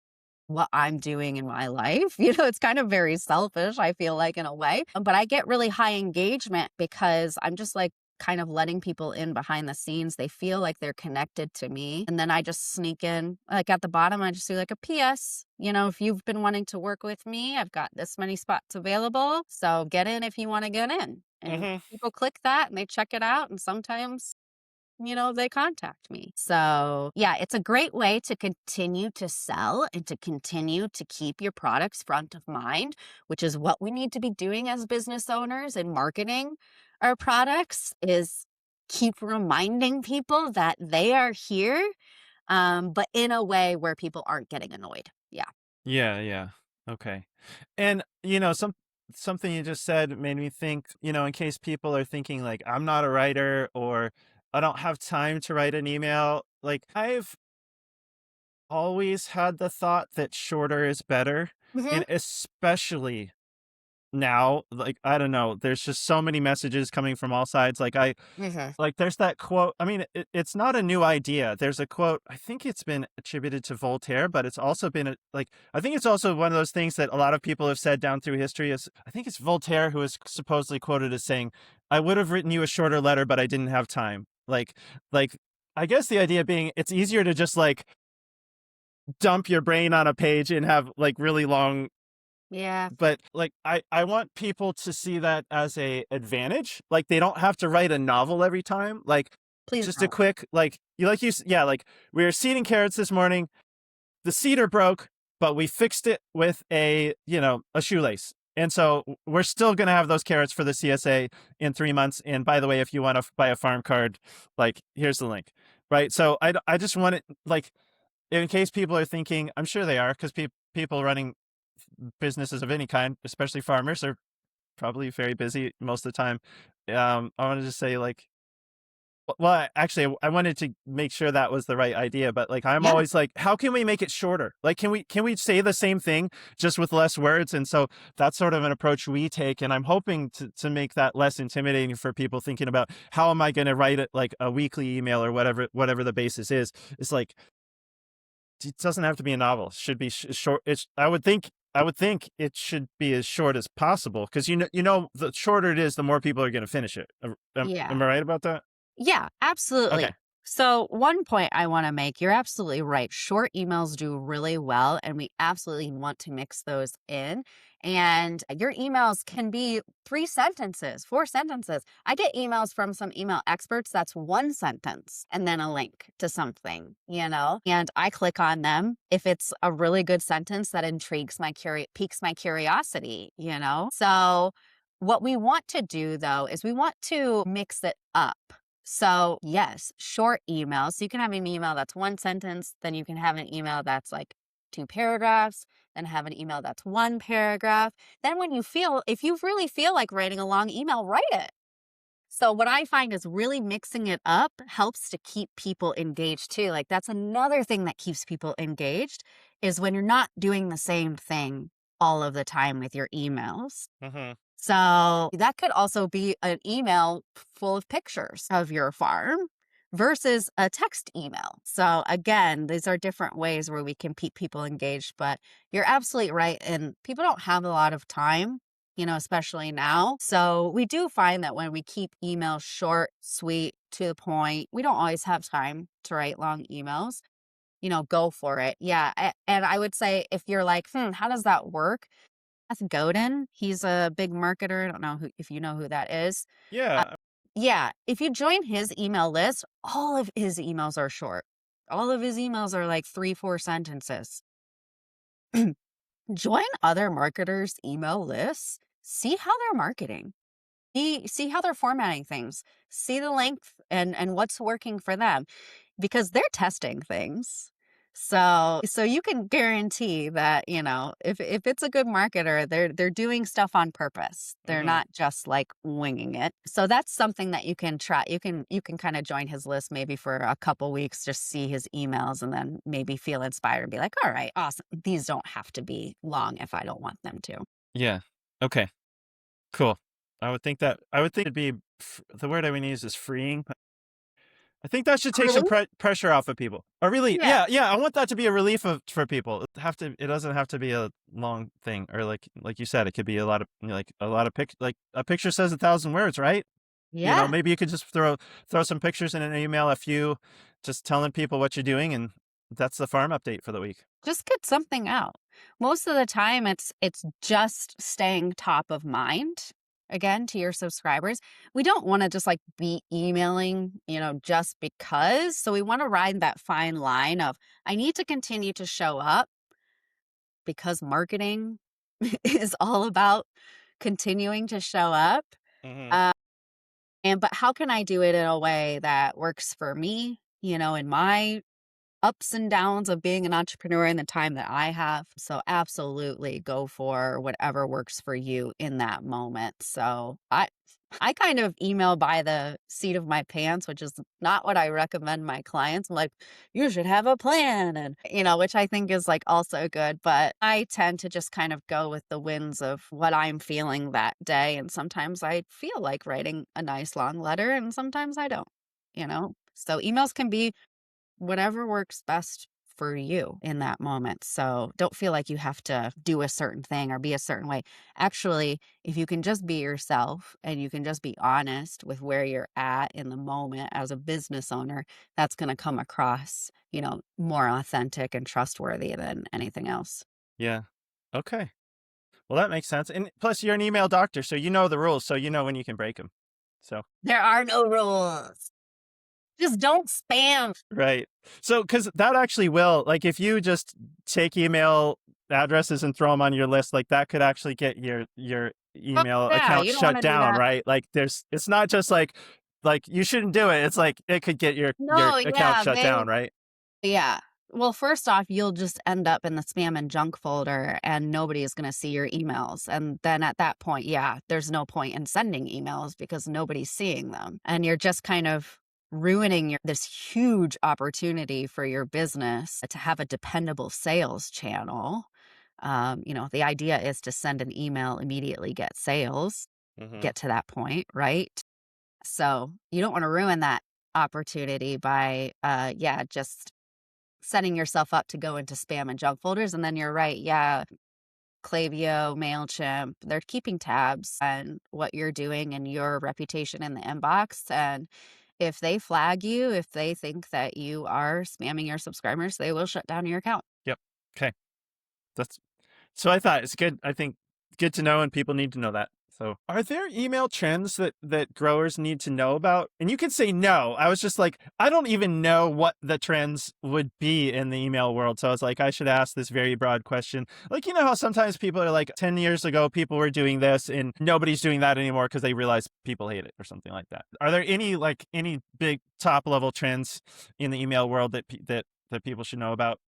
what I'm doing in my life. It's kind of very selfish, I feel like, in a way. But I get really high engagement because I'm just like kind of letting people in behind the scenes. They feel like they're connected to me. And then I just sneak in, like at the bottom, I just do like a PS. If you've been wanting to work with me, I've got this many spots available. So get in if you want to get in. And Hmm. people click that and they check it out. And sometimes they contact me. So, yeah, it's a great way to continue to sell and to continue to keep your products front of mind, which is what we need to be doing as business owners and marketing our products is keep reminding people that they are here, but in a way where people aren't getting annoyed. Yeah. Yeah, yeah. Okay. And something you just said made me think, in case people are thinking like I'm not a writer or I don't have time to write an email, like I've always had the thought that shorter is better. Hmm. And especially now, like I don't know, there's just so many messages coming from all sides. Hmm. Like there's that quote. I mean, it's not a new idea. There's a quote. I think it's been attributed to Voltaire, but it's also been I think it's also one of those things that a lot of people have said down through history. Is I think it's Voltaire who is supposedly quoted as saying, "I would have written you a shorter letter, but I didn't have time." Like I guess the idea being it's easier to just like dump your brain on a page and have like really long, Yeah. but like I want people to see that as a advantage. Like they don't have to write a novel every time. Like Please just a don't. quick yeah, like we were seeding carrots this morning. The seeder broke, but we fixed it with a shoelace. And so we're still going to have those carrots for the CSA in 3 months. And by the way, if you want to buy a farm card, like here's the link. Right. So I just want it like in case people are thinking, I'm sure they are because people running businesses of any kind, especially farmers, are probably very busy most of the time. I wanted to say like, well, actually, I wanted to make sure that was the right idea, but like, I'm Yeah. always like, how can we make it shorter? Like, can we say the same thing just with less words? And so that's sort of an approach we take, and I'm hoping to make that less intimidating for people thinking about how am I going to write it like a weekly email or whatever the basis is. It's like it doesn't have to be a novel. It should be short. I would think it should be as short as possible because the shorter it is, the more people are going to finish it. Yeah. Am I right about that? Yeah, Okay. absolutely. So, one point I want to make, you're absolutely right. Short emails do really well, and we absolutely want to mix those in. And your emails can be 3 sentences, 4 sentences. I get emails from some email experts that's one sentence and then a link to something, and I click on them if it's a really good sentence that intrigues piques my curiosity. So, what we want to do though is we want to mix it up. So, yes, short emails. So you can have an email that's one sentence, then you can have an email that's like 2 paragraphs, then have an email that's 1 paragraph. Then if you really feel like writing a long email, write it. So what I find is really mixing it up helps to keep people engaged too. Like that's another thing that keeps people engaged is when you're not doing the same thing all of the time with your emails. Hmm. So that could also be an email full of pictures of your farm versus a text email. So again, these are different ways where we can keep people engaged, but you're absolutely right. And people don't have a lot of time, especially now. So we do find that when we keep emails short, sweet, to the point, we don't always have time to write long emails, go for it. Yeah. And I would say if you're like, how does that work? Seth Godin. He's a big marketer. I don't know if you know who that is. Uh, Yeah. yeah, if you join his email list, all of his emails are short. All of his emails are like 3, 4 sentences. Join other marketers' email lists. See how they're marketing. See how they're formatting things. See the length and what's working for them because they're testing things. So you can guarantee that, if it's a good marketer, they're doing stuff on purpose. They're Hmm. not just like winging it. So that's something that you can try. You can kind of join his list maybe for a couple weeks, just see his emails and then maybe feel inspired and be like, all right, awesome. These don't have to be long if I don't want them to. Yeah. Okay. Cool. I would think it'd be the word I would use is freeing. I think that should take some Relief? pressure off of people. Or really, Yeah. yeah. I want that to be a relief for people. It doesn't have to be a long thing, or like you said, it could be a lot of like a lot of like a picture says 1,000 words, right? Yeah. Maybe you could just throw some pictures in an email, a few, just telling people what you're doing, and that's the farm update for the week. Just get something out. Most of the time it's just staying top of mind again to your subscribers. We don't want to just like be emailing, just because. So we want to ride that fine line of I need to continue to show up because marketing is all about continuing to show up. Hmm. Uh, but how can I do it in a way that works for me, in my ups and downs of being an entrepreneur in the time that I have. So absolutely go for whatever works for you in that moment. So I kind of email by the seat of my pants, which is not what I recommend my clients. I'm like, you should have a plan and which I think is like also good, but I tend to just kind of go with the winds of what I'm feeling that day, and sometimes I feel like writing a nice long letter and sometimes I don't. So emails can be whatever works best for you in that moment. So don't feel like you have to do a certain thing or be a certain way. Actually, if you can just be yourself and you can just be honest with where you're at in the moment as a business owner, that's going to come across, more authentic and trustworthy than anything else. Yeah. Okay. Well, that makes sense. And plus, you're an email doctor, so you know the rules, so you know when you can break them. So. There are no rules. Just don't spam. Right. So, because that actually will, like, if you just take email addresses and throw them on your list, like that could actually get your Oh, email yeah, account you don't want shut to do down, that. right? Like, it's not just like you shouldn't do it. It's like it could get your No, account yeah, shut down, right? yeah. Well, first off, you'll just end up in the spam and junk folder and nobody is going to see your emails. And then at that point, yeah, there's no point in sending emails because nobody's seeing them. And you're just kind of ruining this huge opportunity for your business to have a dependable sales channel. The idea is to send an email, immediately get sales, Mm-hmm. get to that point, right? So you don't want to ruin that opportunity by, just setting yourself up to go into spam and junk folders. And then you're right. Yeah. Klaviyo, MailChimp, they're keeping tabs on what you're doing and your reputation in the inbox. And if they flag you, if they think that you are spamming your subscribers, they will shut down your account. Yep. Okay. That's So I thought it's good. I think good to know, and people need to know that. So, are there email trends that growers need to know about? And you could say no. I was just like, I don't even know what the trends would be in the email world. So I was like, I should ask this very broad question. Like, how sometimes people are like, 10 years ago, people were doing this, and nobody's doing that anymore because they realize people hate it or something like that. Are there any big top level trends in the email world that people should know about?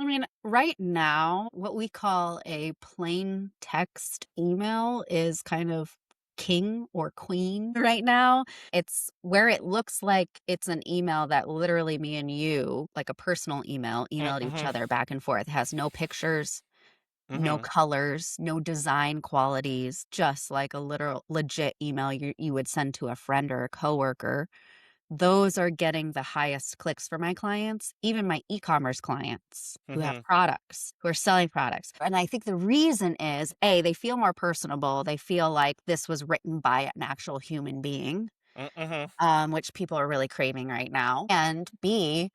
I mean, right now, what we call a plain text email is kind of king or queen right now. It's where it looks like it's an email that literally me and you, like a personal email, emailed each Mm-hmm. other back and forth. It has no pictures, no Mm-hmm. colors, no design qualities, just like a literal legit email you would send to a friend or a coworker. Those are getting the highest clicks for my clients, even my e-commerce clients who have Mm-hmm. products, who are selling products. And I think the reason is A, they feel more personable. They feel like this was written by an actual human being, Mm-hmm. which people are really craving right now. And B,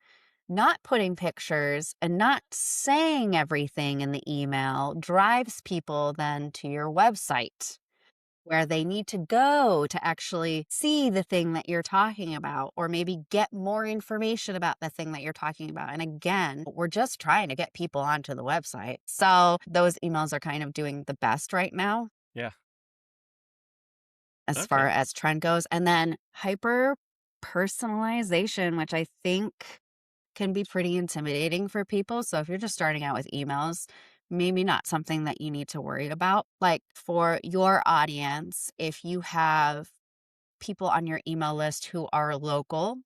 not putting pictures and not saying everything in the email drives people then to your website where they need to go to actually see the thing that you're talking about, or maybe get more information about the thing that you're talking about. And again, we're just trying to get people onto the website. So those emails are kind of doing the best right now Yeah. as far Okay. as trend goes. And then hyper personalization, which I think can be pretty intimidating for people. So if you're just starting out with emails, maybe not something that you need to worry about. Like for your audience, if you have people on your email list who are local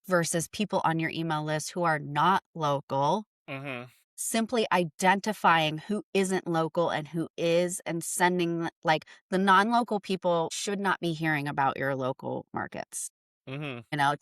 versus people on your email list who are not local, Mm-hmm. simply identifying who isn't local and who is, and sending like the non-local people should not be hearing about your local markets. Mm-hmm.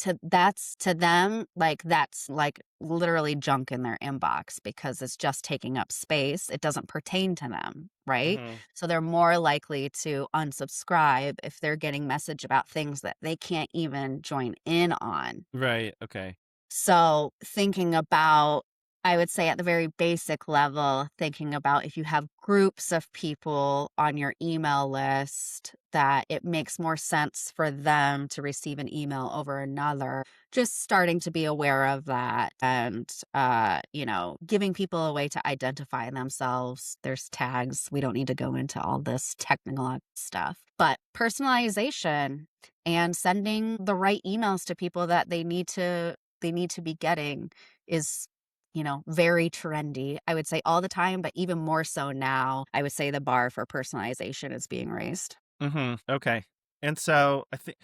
To them, like, that's like literally junk in their inbox because it's just taking up space. It doesn't pertain to them, right? Mm-hmm. So they're more likely to unsubscribe if they're getting message about things that they can't even join in on. Right. Okay. So thinking about, I would say at the very basic level, thinking about if you have groups of people on your email list that it makes more sense for them to receive an email over another, just starting to be aware of that and, giving people a way to identify themselves. There's tags. We don't need to go into all this technical stuff, but personalization and sending the right emails to people that they need to be getting is, very trendy. I would say all the time, but even more so now, I would say the bar for personalization is being raised. Mm-hmm. Okay. And so I think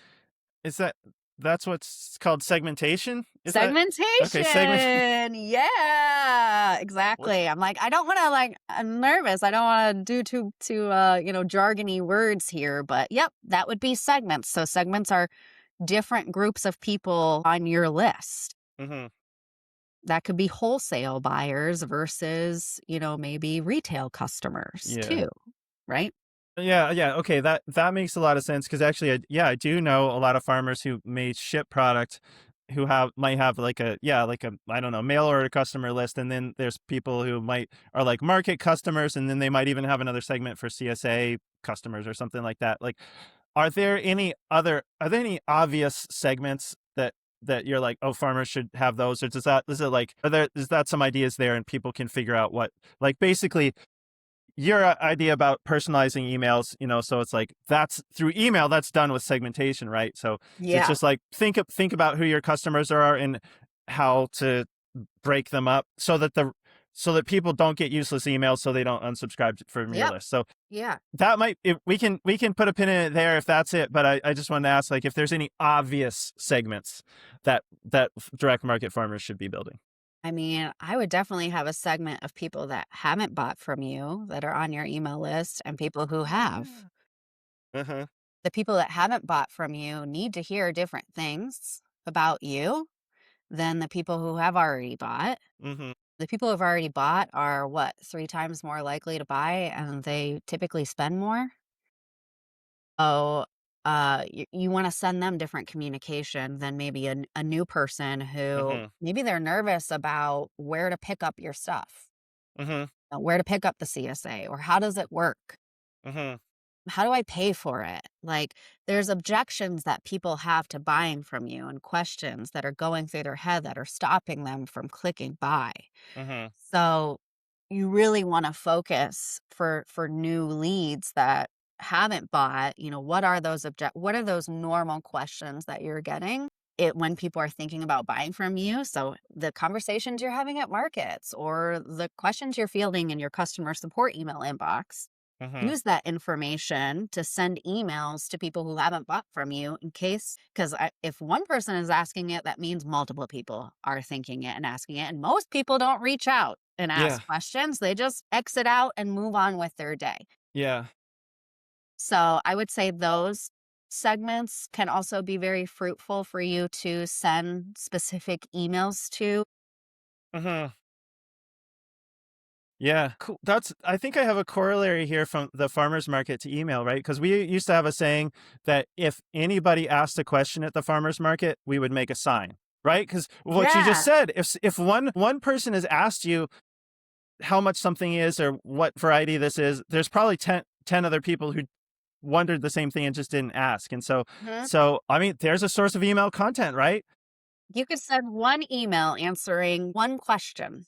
is that that's what's called segmentation? Is that okay? Segment. Segmentation. Yeah, What? exactly. I'm like, I don't want to I'm nervous. I don't want to do too jargony words here, but yep, that would be segments. So segments are different groups of people on your list. Mm-hmm. That could be wholesale buyers versus, maybe retail customers Yeah. too, right? Yeah, yeah, okay, that makes a lot of sense because actually, I do know a lot of farmers who may ship product who might have like like a I don't know mail order customer list, and then there's people who might are like market customers, and then they might even have another segment for CSA customers or something like that. Like, are there any obvious segments that you're like, oh, farmers should have those, or is it like is that some ideas there and people can figure out what like basically your idea about personalizing emails, so it's like that's through email, that's done with segmentation, right? So it's Yeah. just like think about who your customers are and how to break them up so that people don't get useless emails so they don't unsubscribe from your Yep. list. So Yeah. that might if we can put a pin in it there if that's it, but I just wanted to ask like if there's any obvious segments that direct market farmers should be building. I mean, I would definitely have a segment of people that haven't bought from you that are on your email list and people who have. Uh-huh. The people that haven't bought from you need to hear different things about you than the people who have already bought. Mm-hmm. The people who've already bought are what, 3 times more likely to buy, and they typically spend more. So, you wanna send them different communication than maybe a new person who Mm-hmm. maybe they're nervous about where to pick up your stuff, Mm-hmm. where to pick up the CSA, or how does it work? Mm-hmm. How do I pay for it? Like, there's objections that people have to buying from you and questions that are going through their head that are stopping them from clicking buy. Mm-hmm. So you really want to focus for new leads that haven't bought, what are those normal questions that you're getting it when people are thinking about buying from you? So the conversations you're having at markets or the questions you're fielding in your customer support email inbox. Mm-hmm. Use that information to send emails to people who haven't bought from you in case, because if one person is asking it, that means multiple people are thinking it and asking it. And most people don't reach out and Yeah. ask questions, they just exit out and move on with their day. Yeah. So I would say those segments can also be very fruitful for you to send specific emails to. Mm-hmm. Yeah, cool. I think I have a corollary here from the farmer's market to email, right? Because we used to have a saying that if anybody asked a question at the farmer's market, we would make a sign, right? Because what you just Yeah. said, if one person has asked you how much something is or what variety this is, there's probably 10 other people who wondered the same thing and just didn't ask. And Mhm. so I mean, there's a source of email content, right? You could send one email answering one question.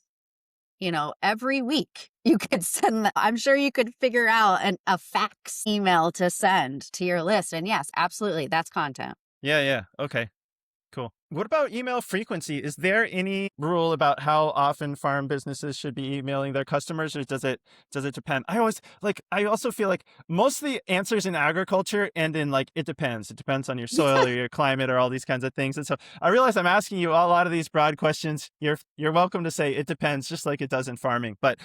Every week you could send that. I'm sure you could figure out a fax email to send to your list. And yes, absolutely, that's content. Yeah, yeah. Okay. Cool. What about email frequency? Is there any rule about how often farm businesses should be emailing their customers, or does it depend? I also feel like most of the answers in agriculture end in like it depends. It depends on your soil or your climate or all these kinds of things. And so I realize I'm asking you a lot of these broad questions. You're welcome to say it depends, just like it does in farming. But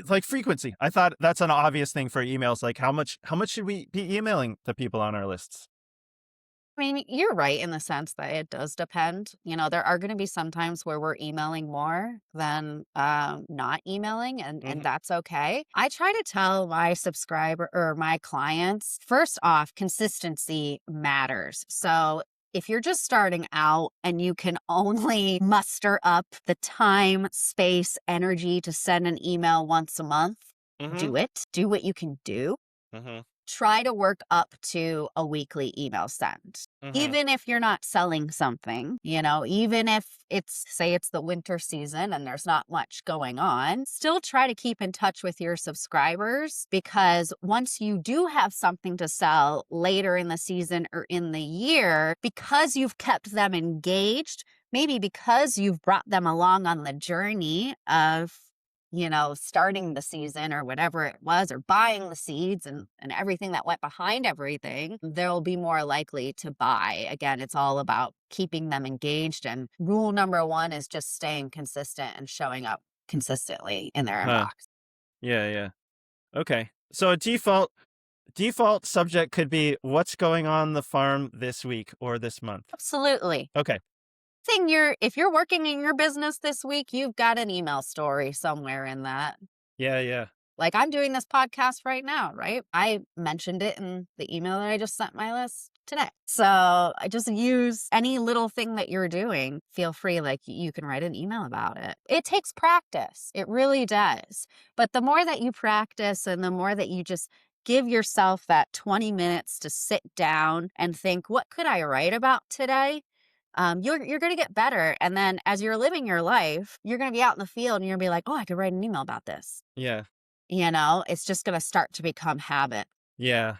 like frequency, I thought that's an obvious thing for emails. Like how much should we be emailing the people on our lists? I mean, you're right in the sense that it does depend. There are going to be some times where we're emailing more than not emailing, and Hmm. that's okay. I try to tell my subscriber or my clients, first off, consistency matters. So if you're just starting out and you can only muster up the time, space, energy to send an email once a month, Hmm. do it. Do what you can do. Hmm. Try to work up to a weekly email send. Hmm. Even if you're not selling something, even if say it's the winter season and there's not much going on, still try to keep in touch with your subscribers, because once you do have something to sell later in the season or in the year, because you've kept them engaged, maybe because you've brought them along on the journey of starting the season or whatever it was, or buying the seeds and everything that went behind everything, they'll be more likely to buy. Again, it's all about keeping them engaged. And rule number one is just staying consistent and showing up consistently in their Huh. inbox. Yeah, yeah. Okay. So a default subject could be what's going on the farm this week or this month. Absolutely. Okay. If you're working in your business this week, you've got an email story somewhere in that. Yeah, yeah. Like, I'm doing this podcast right now, right? I mentioned it in the email that I just sent my list today. So I just use any little thing that you're doing. Feel free, like you can write an email about it. It takes practice. It really does. But the more that you practice and the more that you just give yourself that 20 minutes to sit down and think, what could I write about today? You're going to get better. And then as you're living your life, you're going to be out in the field and you're going to be like, oh, I could write an email about this. Yeah. It's just going to start to become habit. Yeah.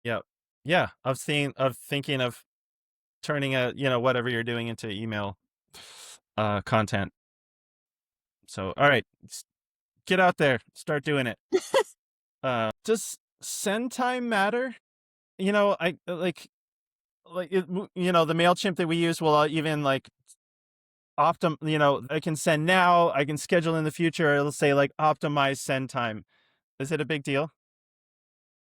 Yep. Yeah. Of thinking of turning whatever you're doing into email content. So, all right, get out there, start doing it. Does send time matter? I the MailChimp that we use will even like I can send now, I can schedule in the future. It'll say like optimize send time. Is it a big deal?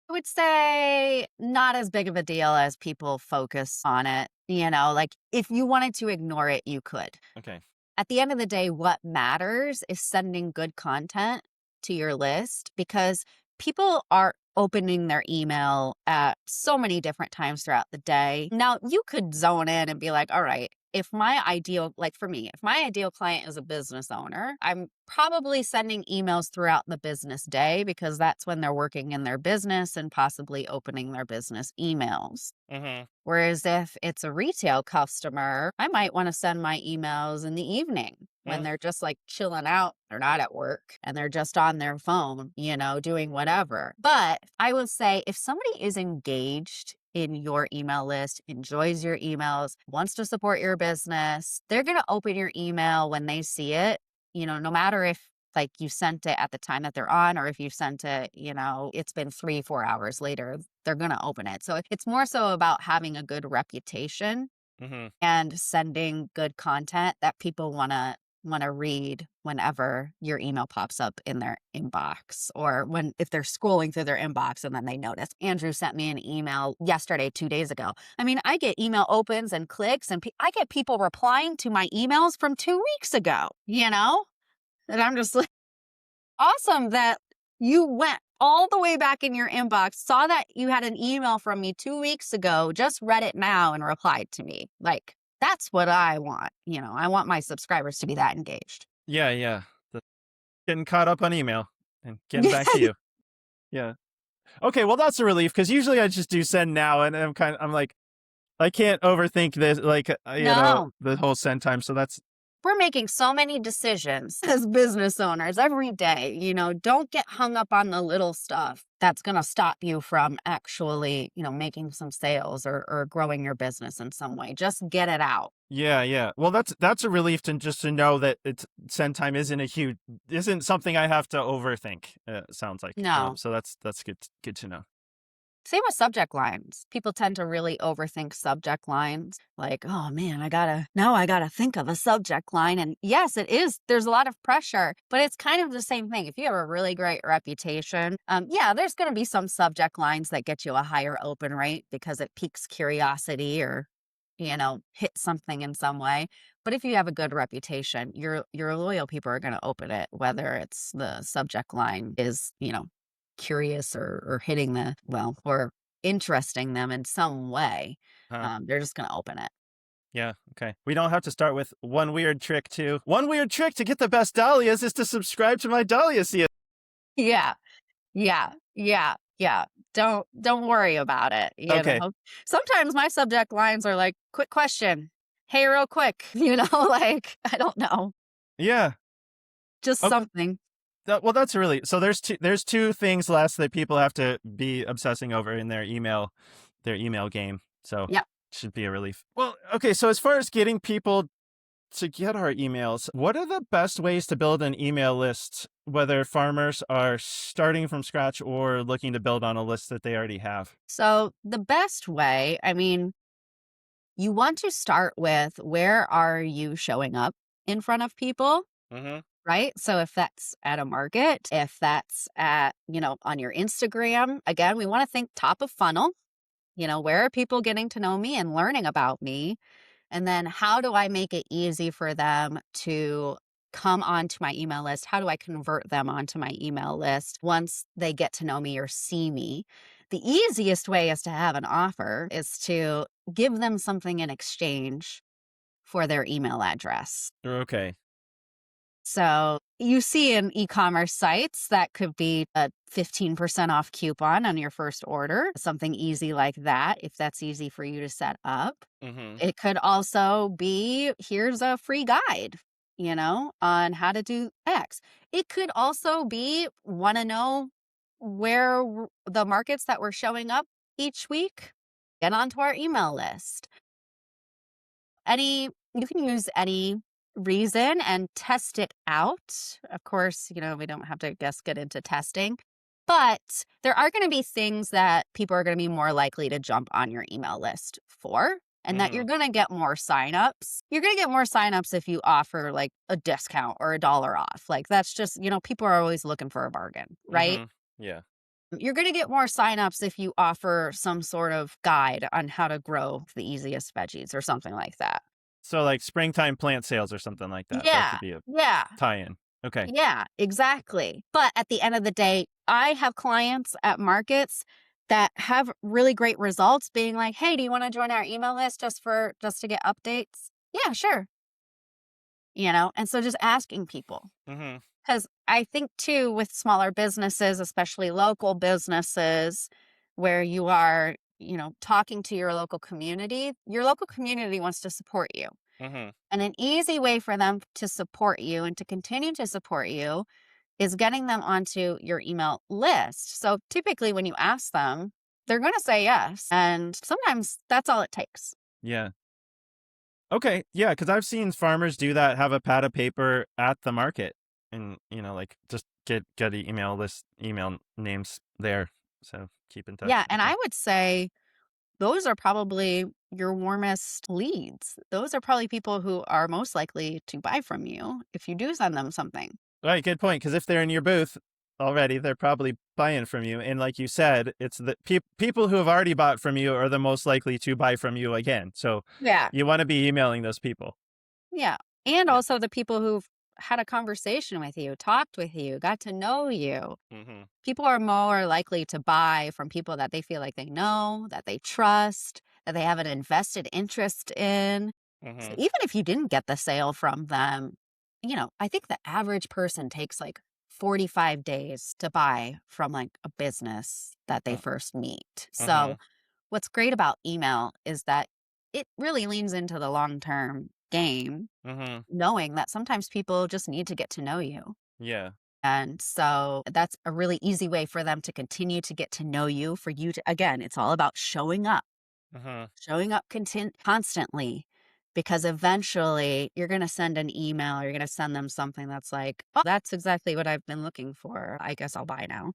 I would say not as big of a deal as people focus on it. Like if you wanted to ignore it, you could. Okay. At the end of the day, what matters is sending good content to your list, because people are opening their email at so many different times throughout the day. Now, you could zone in and be like, all right, for me, if my ideal client is a business owner, I'm probably sending emails throughout the business day, because that's when they're working in their business and possibly opening their business emails. Mm-hmm. Whereas if it's a retail customer, I might want to send my emails in the evening when they're just like chilling out. They're not at work and they're just on their phone, doing whatever. But I will say, if somebody is engaged in your email list, enjoys your emails, wants to support your business, they're going to open your email when they see it, no matter if like you sent it at the time that they're on, or if you sent it, it's been 3-4 hours later, they're going to open it. So it's more so about having a good reputation Mm-hmm. and sending good content that people want to read whenever your email pops up in their inbox, or if they're scrolling through their inbox and then they notice Andrew sent me an email yesterday, 2 days ago. I mean, I get email opens and clicks, and I get people replying to my emails from 2 weeks ago, and I'm just like, awesome that you went all the way back in your inbox, saw that you had an email from me 2 weeks ago, just read it now and replied to me. Like, that's what I want. I want my subscribers to be that engaged. Yeah, yeah. Getting caught up on email and getting back to you. Yeah. Okay, well that's a relief, because usually I just do send now, and I'm like, I can't overthink this, like No. the whole send time. So that's We're making so many decisions as business owners every day. Don't get hung up on the little stuff that's going to stop you from actually, making some sales or growing your business in some way. Just get it out. yeah, yeah. Well, that's a relief to know that it's send time isn't something I have to overthink. Sounds like No. so that's good to know. Same with subject lines. People tend to really overthink subject lines. Like, oh man, now I gotta think of a subject line. And yes, it is. There's a lot of pressure, but it's kind of the same thing. If you have a really great reputation, yeah, there's going to be some subject lines that get you a higher open rate because it piques curiosity or, hit something in some way. But if you have a good reputation, your loyal people are going to open it, whether it's the subject line is, curious or hitting or interesting them in some way. Huh. They're just going to open it. Yeah. Okay. We don't have to start with one weird trick to get the best dahlias is to subscribe to my dahlia CSA. Yeah. Yeah. Yeah. Yeah. Don't worry about it. Okay. Sometimes my subject lines are like, quick question. Hey, real quick, like, I don't know, Yeah. just Oh, something. well, that's really so. There's two things less that people have to be obsessing over in their email game. So Yeah. should be a relief. Well, okay. So as far as getting people to get our emails, what are the best ways to build an email list, whether farmers are starting from scratch or looking to build on a list that they already have? So the best way, you want to start with where are you showing up in front of people, Mm-hmm. right? So if that's at a market, if that's at, on your Instagram, again, we want to think top of funnel, where are people getting to know me and learning about me? And then how do I make it easy for them to come onto my email list? How do I convert them onto my email list once they get to know me or see me? The easiest way is to have an offer, is to give them something in exchange for their email address. Okay. So you see in e-commerce sites that could be a 15% off coupon on your first order, something easy like that, if that's easy for you to set up. Mm-hmm. It could also be, here's a free guide, on how to do X. It could also be, want to know where the markets that we're showing up each week, get onto our email list. You can use any reason and test it out. Of course, we don't have to get into testing, but there are going to be things that people are going to be more likely to jump on your email list for, and that Mm-hmm. you're going to get more signups. You're going to get more signups if you offer like a discount or $1 off. Like that's just, people are always looking for a bargain, right? Mm-hmm. Yeah. You're going to get more signups if you offer some sort of guide on how to grow the easiest veggies or something like that. So like springtime plant sales or something like that. That Yeah. could be a Yeah. tie-in. Okay. Yeah, exactly. But at the end of the day, I have clients at markets that have really great results being like, "Hey, do you want to join our email list just to get updates?" Yeah, sure. And so just asking people. Mm-hmm. Because I think too, with smaller businesses, especially local businesses, where you are, talking to your local community wants to support you. Mm-hmm. And an easy way for them to support you and to continue to support you is getting them onto your email list. So typically when you ask them, they're going to say yes. And sometimes that's all it takes. Yeah. Okay. Yeah, because I've seen farmers do that, have a pad of paper at the market and, like just get email names there. So keep in touch. Yeah. And Okay. I would say those are probably your warmest leads. Those are probably people who are most likely to buy from you if you do send them something. Right. Good point. Because if they're in your booth already, they're probably buying from you. And like you said, it's the people who have already bought from you are the most likely to buy from you again. So Yeah. you want to be emailing those people. Yeah. And Yeah. also the people who've had a conversation with you, talked with you, got to know you. Mm-hmm. People are more likely to buy from people that they feel like they know, that they trust, that they have an invested interest in. So Mm-hmm. even if you didn't get the sale from them, I think the average person takes like 45 days to buy from like a business that they first meet. Mm-hmm. So what's great about email is that it really leans into the long-term game, Mm-hmm. knowing that sometimes people just need to get to know you. Yeah. And so that's a really easy way for them to continue to get to know you, for you to, again, it's all about Mm-hmm. showing up constantly, because eventually you're going to send an email or you're going to send them something that's like, oh, that's exactly what I've been looking for. I guess I'll buy now.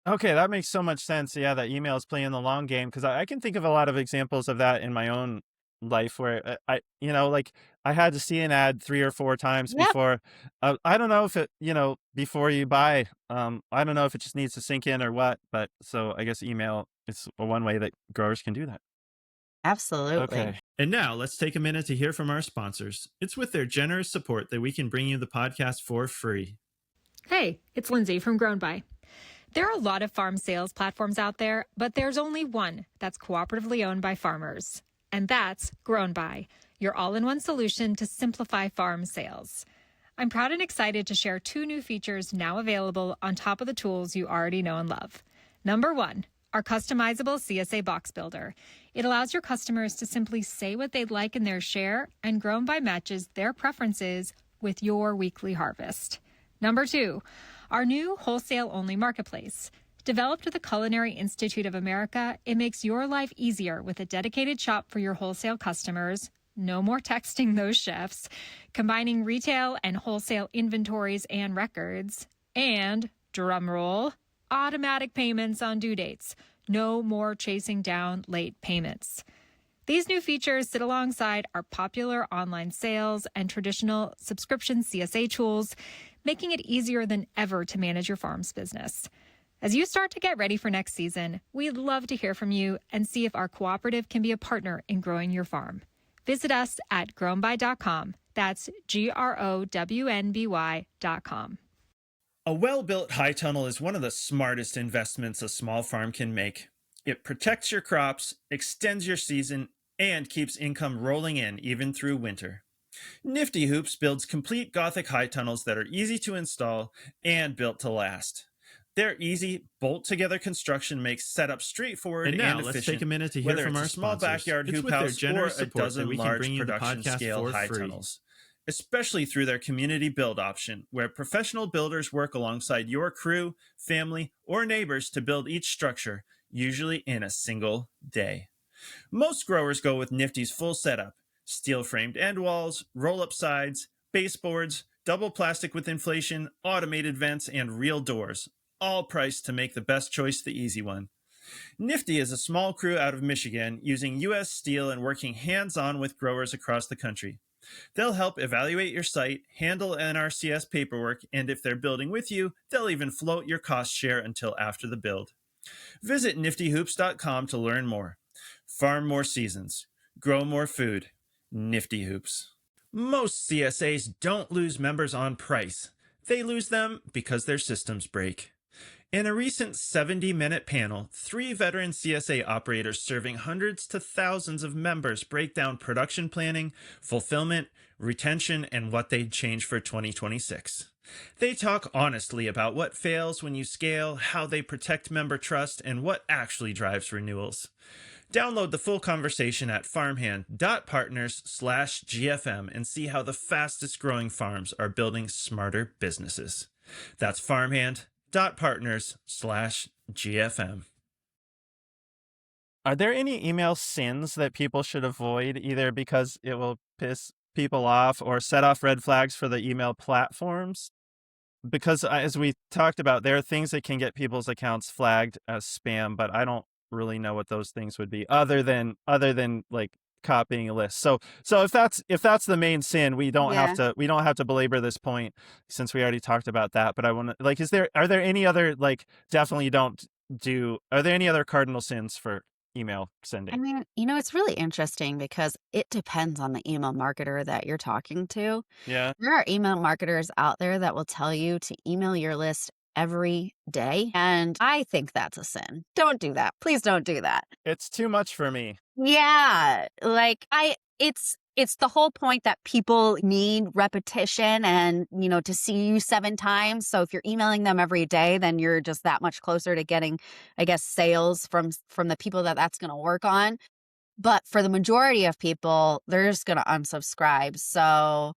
Okay, that makes so much sense. Yeah, that email is playing the long game because I can think of a lot of examples of that in my own life where like I had to see an ad 3 or 4 times Yep, before. I don't know if before you buy. I don't know if it just needs to sink in or what. But so I guess email is one way that growers can do that. absolutely. Okay. And now let's take a minute to hear from our sponsors. It's with their generous support that we can bring you the podcast for free. Hey, it's Lindsay from Grown By. There are a lot of farm sales platforms out there, but there's only one that's cooperatively owned by farmers, and that's Grown By, your all-in-one solution to simplify farm sales. I'm proud and excited to share 2 new features now available on top of the tools you already know and love. Number 1, our customizable CSA box builder. It allows your customers to simply say what they'd like in their share, and Grown By matches their preferences with your weekly harvest. Number 2, our new wholesale-only marketplace. Developed with the Culinary Institute of America, it makes your life easier with a dedicated shop for your wholesale customers. No more texting those chefs. Combining retail and wholesale inventories and records. And, drumroll, automatic payments on due dates. No more chasing down late payments. These new features sit alongside our popular online sales and traditional subscription CSA tools, making it easier than ever to manage your farm's business. As you start to get ready for next season, we'd love to hear from you and see if our cooperative can be a partner in growing your farm. Visit us at grownby.com. That's GROWNBY.com. A well-built high tunnel is one of the smartest investments a small farm can make. It protects your crops, extends your season, and keeps income rolling in even through winter. Nifty Hoops builds complete Gothic high tunnels that are easy to install and built to last. Their easy, bolt-together construction makes setup straightforward And now and let's efficient, take a minute to hear whether from it's our a small sponsors. backyard It's hoop with their house or generous a support that dozen we can large bring you the podcast production-scale for high free. tunnels, especially through their community build option, where professional builders work alongside your crew, family, or neighbors to build each structure, usually in a single day. Most growers go with Nifty's full setup: steel-framed end walls, roll-up sides, baseboards, double plastic with inflation, automated vents, and real doors, all priced to make the best choice the easy one. Nifty is a small crew out of Michigan using U.S. steel and working hands-on with growers across the country. They'll help evaluate your site, handle NRCS paperwork, and if they're building with you, they'll even float your cost share until after the build. Visit niftyhoops.com to learn more. Farm more seasons. Grow more food. Nifty Hoops. Most CSAs don't lose members on price. They lose them because their systems break. In a recent 70-minute panel, 3 veteran CSA operators serving hundreds to thousands of members break down production planning, fulfillment, retention, and what they'd change for 2026. They talk honestly about what fails when you scale, how they protect member trust, and what actually drives renewals. Download the full conversation at farmhand.partners/GFM and see how the fastest growing farms are building smarter businesses. That's farmhand.partners/GFM. Are there any email sins that people should avoid, either because it will piss people off or set off red flags for the email platforms? Because as we talked about, there are things that can get people's accounts flagged as spam, but I don't really know what those things would be other than like copying a list. So if that's the main sin, we don't have to belabor this point since we already talked about that. But I want to, like, are there any other, like, definitely don't do, are there any other cardinal sins for email sending? I mean, it's really interesting because it depends on the email marketer that you're talking to. Yeah. There are email marketers out there that will tell you to email your list every day, and I think that's a sin. Don't do that. Please don't do that. It's too much for me. Yeah, like it's the whole point that people need repetition and, to see you 7 times. So if you're emailing them every day, then you're just that much closer to getting, I guess, sales from the people that's going to work on. But for the majority of people, they're just going to unsubscribe. So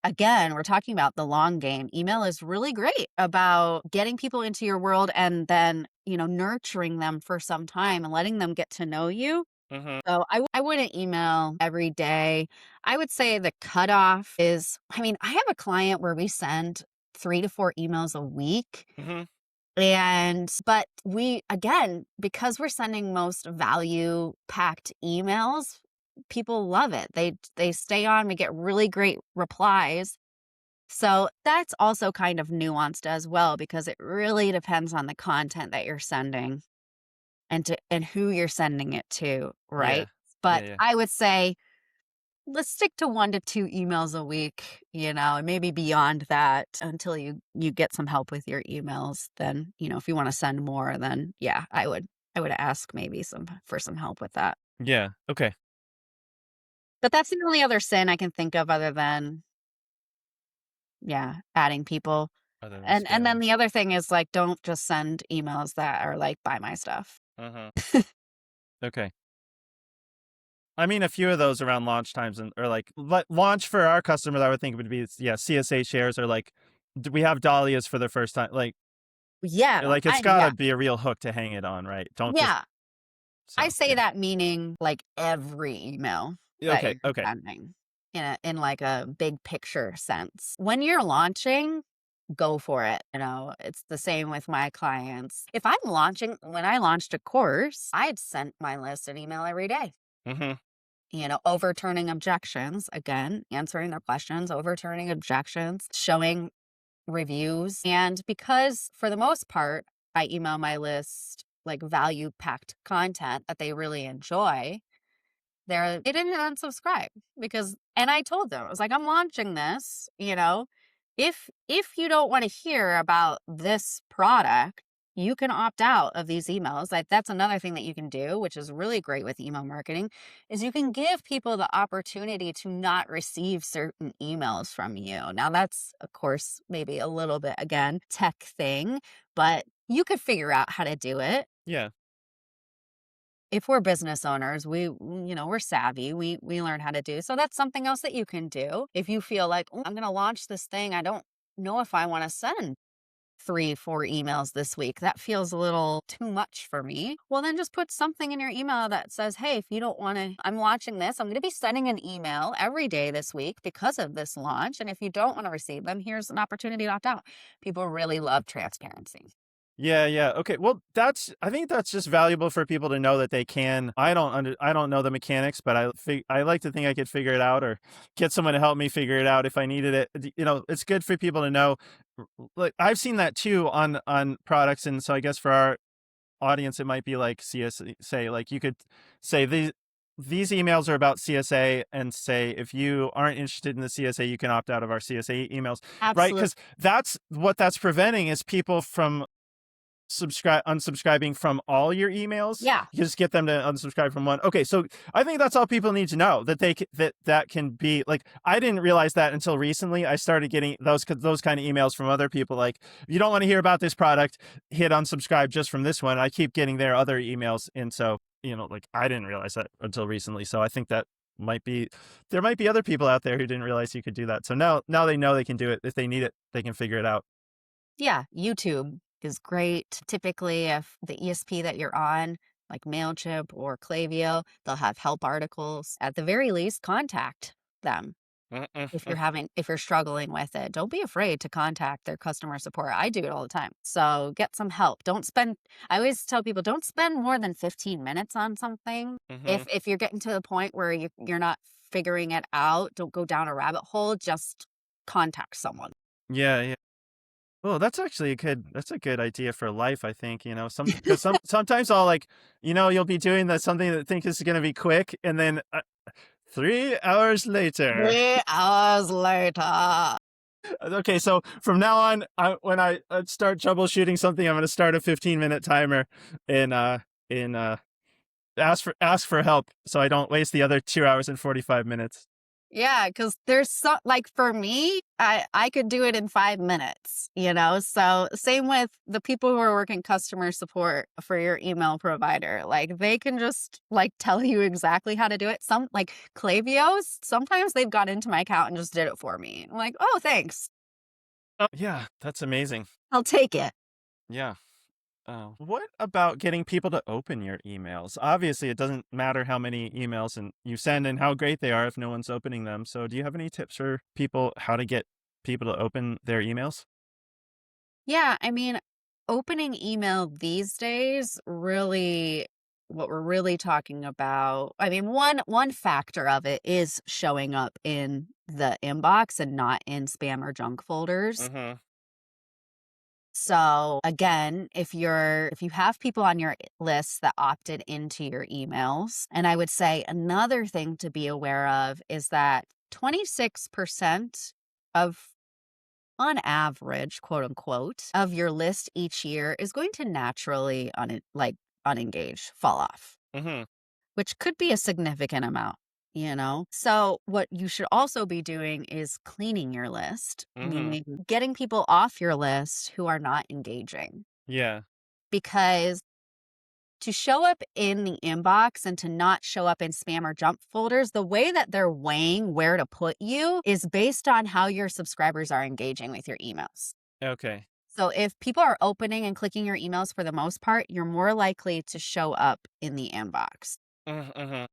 again, we're talking about the long game. Email is really great about getting people into your world and then, nurturing them for some time and letting them get to know you. Mm-hmm. So I wouldn't email every day. I would say the cutoff is, I have a client where we send 3 to 4 emails a week. Mm-hmm. But we, again, because we're sending most value packed emails, people love it. They stay on, we get really great replies. So that's also kind of nuanced as well, because it really depends on the content that you're sending and who you're sending it to, Yeah. right? But Yeah. I would say let's stick to 1 to 2 emails a week, and maybe beyond that until you get some help with your emails. Then, if you want to send more, then yeah, I would ask maybe for some help with that. Yeah. Okay. But that's the only other sin I can think of other than, yeah, adding people. Other than And then spam. the other thing is, like, don't just send emails that are like, "Buy my stuff." Uh-huh. Okay. I mean, a few of those around launch times or like launch for our customers, I would think would be, yeah, CSA shares or like, we have dahlias for the first time. Yeah, Like it's gotta be a real hook to hang it on, right? Don't just, yeah. I so say yeah. that meaning, like, every email that Okay. you're Okay. sending in, like, a big picture sense. When you're launching, go for it, It's the same with my clients. When I launched a course, I had sent my list an email every day, Mm-hmm. overturning objections, again, answering their questions, overturning objections, showing reviews. And because for the most part, I email my list like value packed content that they really enjoy, they didn't unsubscribe and I told them, I was like, I'm launching this, if you don't want to hear about this product, you can opt out of these emails. Like, that's another thing that you can do, which is really great with email marketing, is you can give people the opportunity to not receive certain emails from you. Now, that's of course maybe a little bit, again, tech thing, but you could figure out how to do it. Yeah. If we're business owners, we're savvy. We learn how to do. So that's something else that you can do. If you feel like, "Oh, I'm going to launch this thing, I don't know if I want to send 3, 4 emails this week. That feels a little too much for me." Well, then just put something in your email that says, "Hey, if you don't want to, I'm launching this. I'm going to be sending an email every day this week because of this launch. And if you don't want to receive them, here's an opportunity to opt out." People really love transparency. Yeah, yeah. Okay. Well, I think that's just valuable for people to know that they can. I don't know the mechanics, but I like to think I could figure it out or get someone to help me figure it out if I needed it. It's good for people to know. Like I've seen that too on products, and so I guess for our audience, it might be like CSA. Like you could say these emails are about CSA, and say if you aren't interested in the CSA, you can opt out of our CSA emails, right? Absolutely. Because that's preventing is people from unsubscribing from all your emails. Yeah. You just get them to unsubscribe from one. Okay, so I think that's all people need to know, that that can be like, I didn't realize that until recently. I started getting those kind of emails from other people, like, if you don't want to hear about this product, hit unsubscribe just from this one. I keep getting their other emails, and so like, I didn't realize that until recently. So I think that there might be other people out there who didn't realize you could do that. So now they know they can do it. If they need it, they can figure it out. Yeah, YouTube is great. Typically, if the ESP that you're on, like MailChimp or Klaviyo, they'll have help articles. At the very least, contact them if you're struggling with it. Don't be afraid to contact their customer support. I do it all the time. So get some help. I always tell people, don't spend more than 15 minutes on something. If you're getting to the point where you're not figuring it out, don't go down a rabbit hole. Just contact someone. Yeah, yeah. Well, that's a good idea for life, I think, because sometimes I'll like, you'll be doing something that think is going to be quick, and then 3 hours later. 3 hours later. Okay, so from now on, when I start troubleshooting something, I'm going to start a 15-minute timer and ask for help, so I don't waste the other 2 hours and 45 minutes. Yeah, because like, for me, I could do it in 5 minutes, So same with the people who are working customer support for your email provider. Like, they can just like tell you exactly how to do it. Some like Klaviyo's, sometimes they've got into my account and just did it for me. I'm like, oh, thanks. Oh, yeah, that's amazing. I'll take it. Yeah. What about getting people to open your emails? Obviously, it doesn't matter how many emails and you send and how great they are if no one's opening them. So do you have any tips for people, how to get people to open their emails? Yeah, I mean, opening email these days, really what we're really talking about, I mean, one factor of it is showing up in the inbox and not in spam or junk folders. Mm-hmm. So again, if you have people on your list that opted into your emails, and I would say another thing to be aware of is that 26% of, on average, quote unquote, of your list each year is going to naturally unengage, fall off, Mm-hmm. which could be a significant amount, you know? So what you should also be doing is cleaning your list, Mm-hmm. meaning getting people off your list who are not engaging. Yeah. Because to show up in the inbox and to not show up in spam or junk folders, the way that they're weighing where to put you is based on how your subscribers are engaging with your emails. Okay. So if people are opening and clicking your emails for the most part, you're more likely to show up in the inbox. Mm-hmm.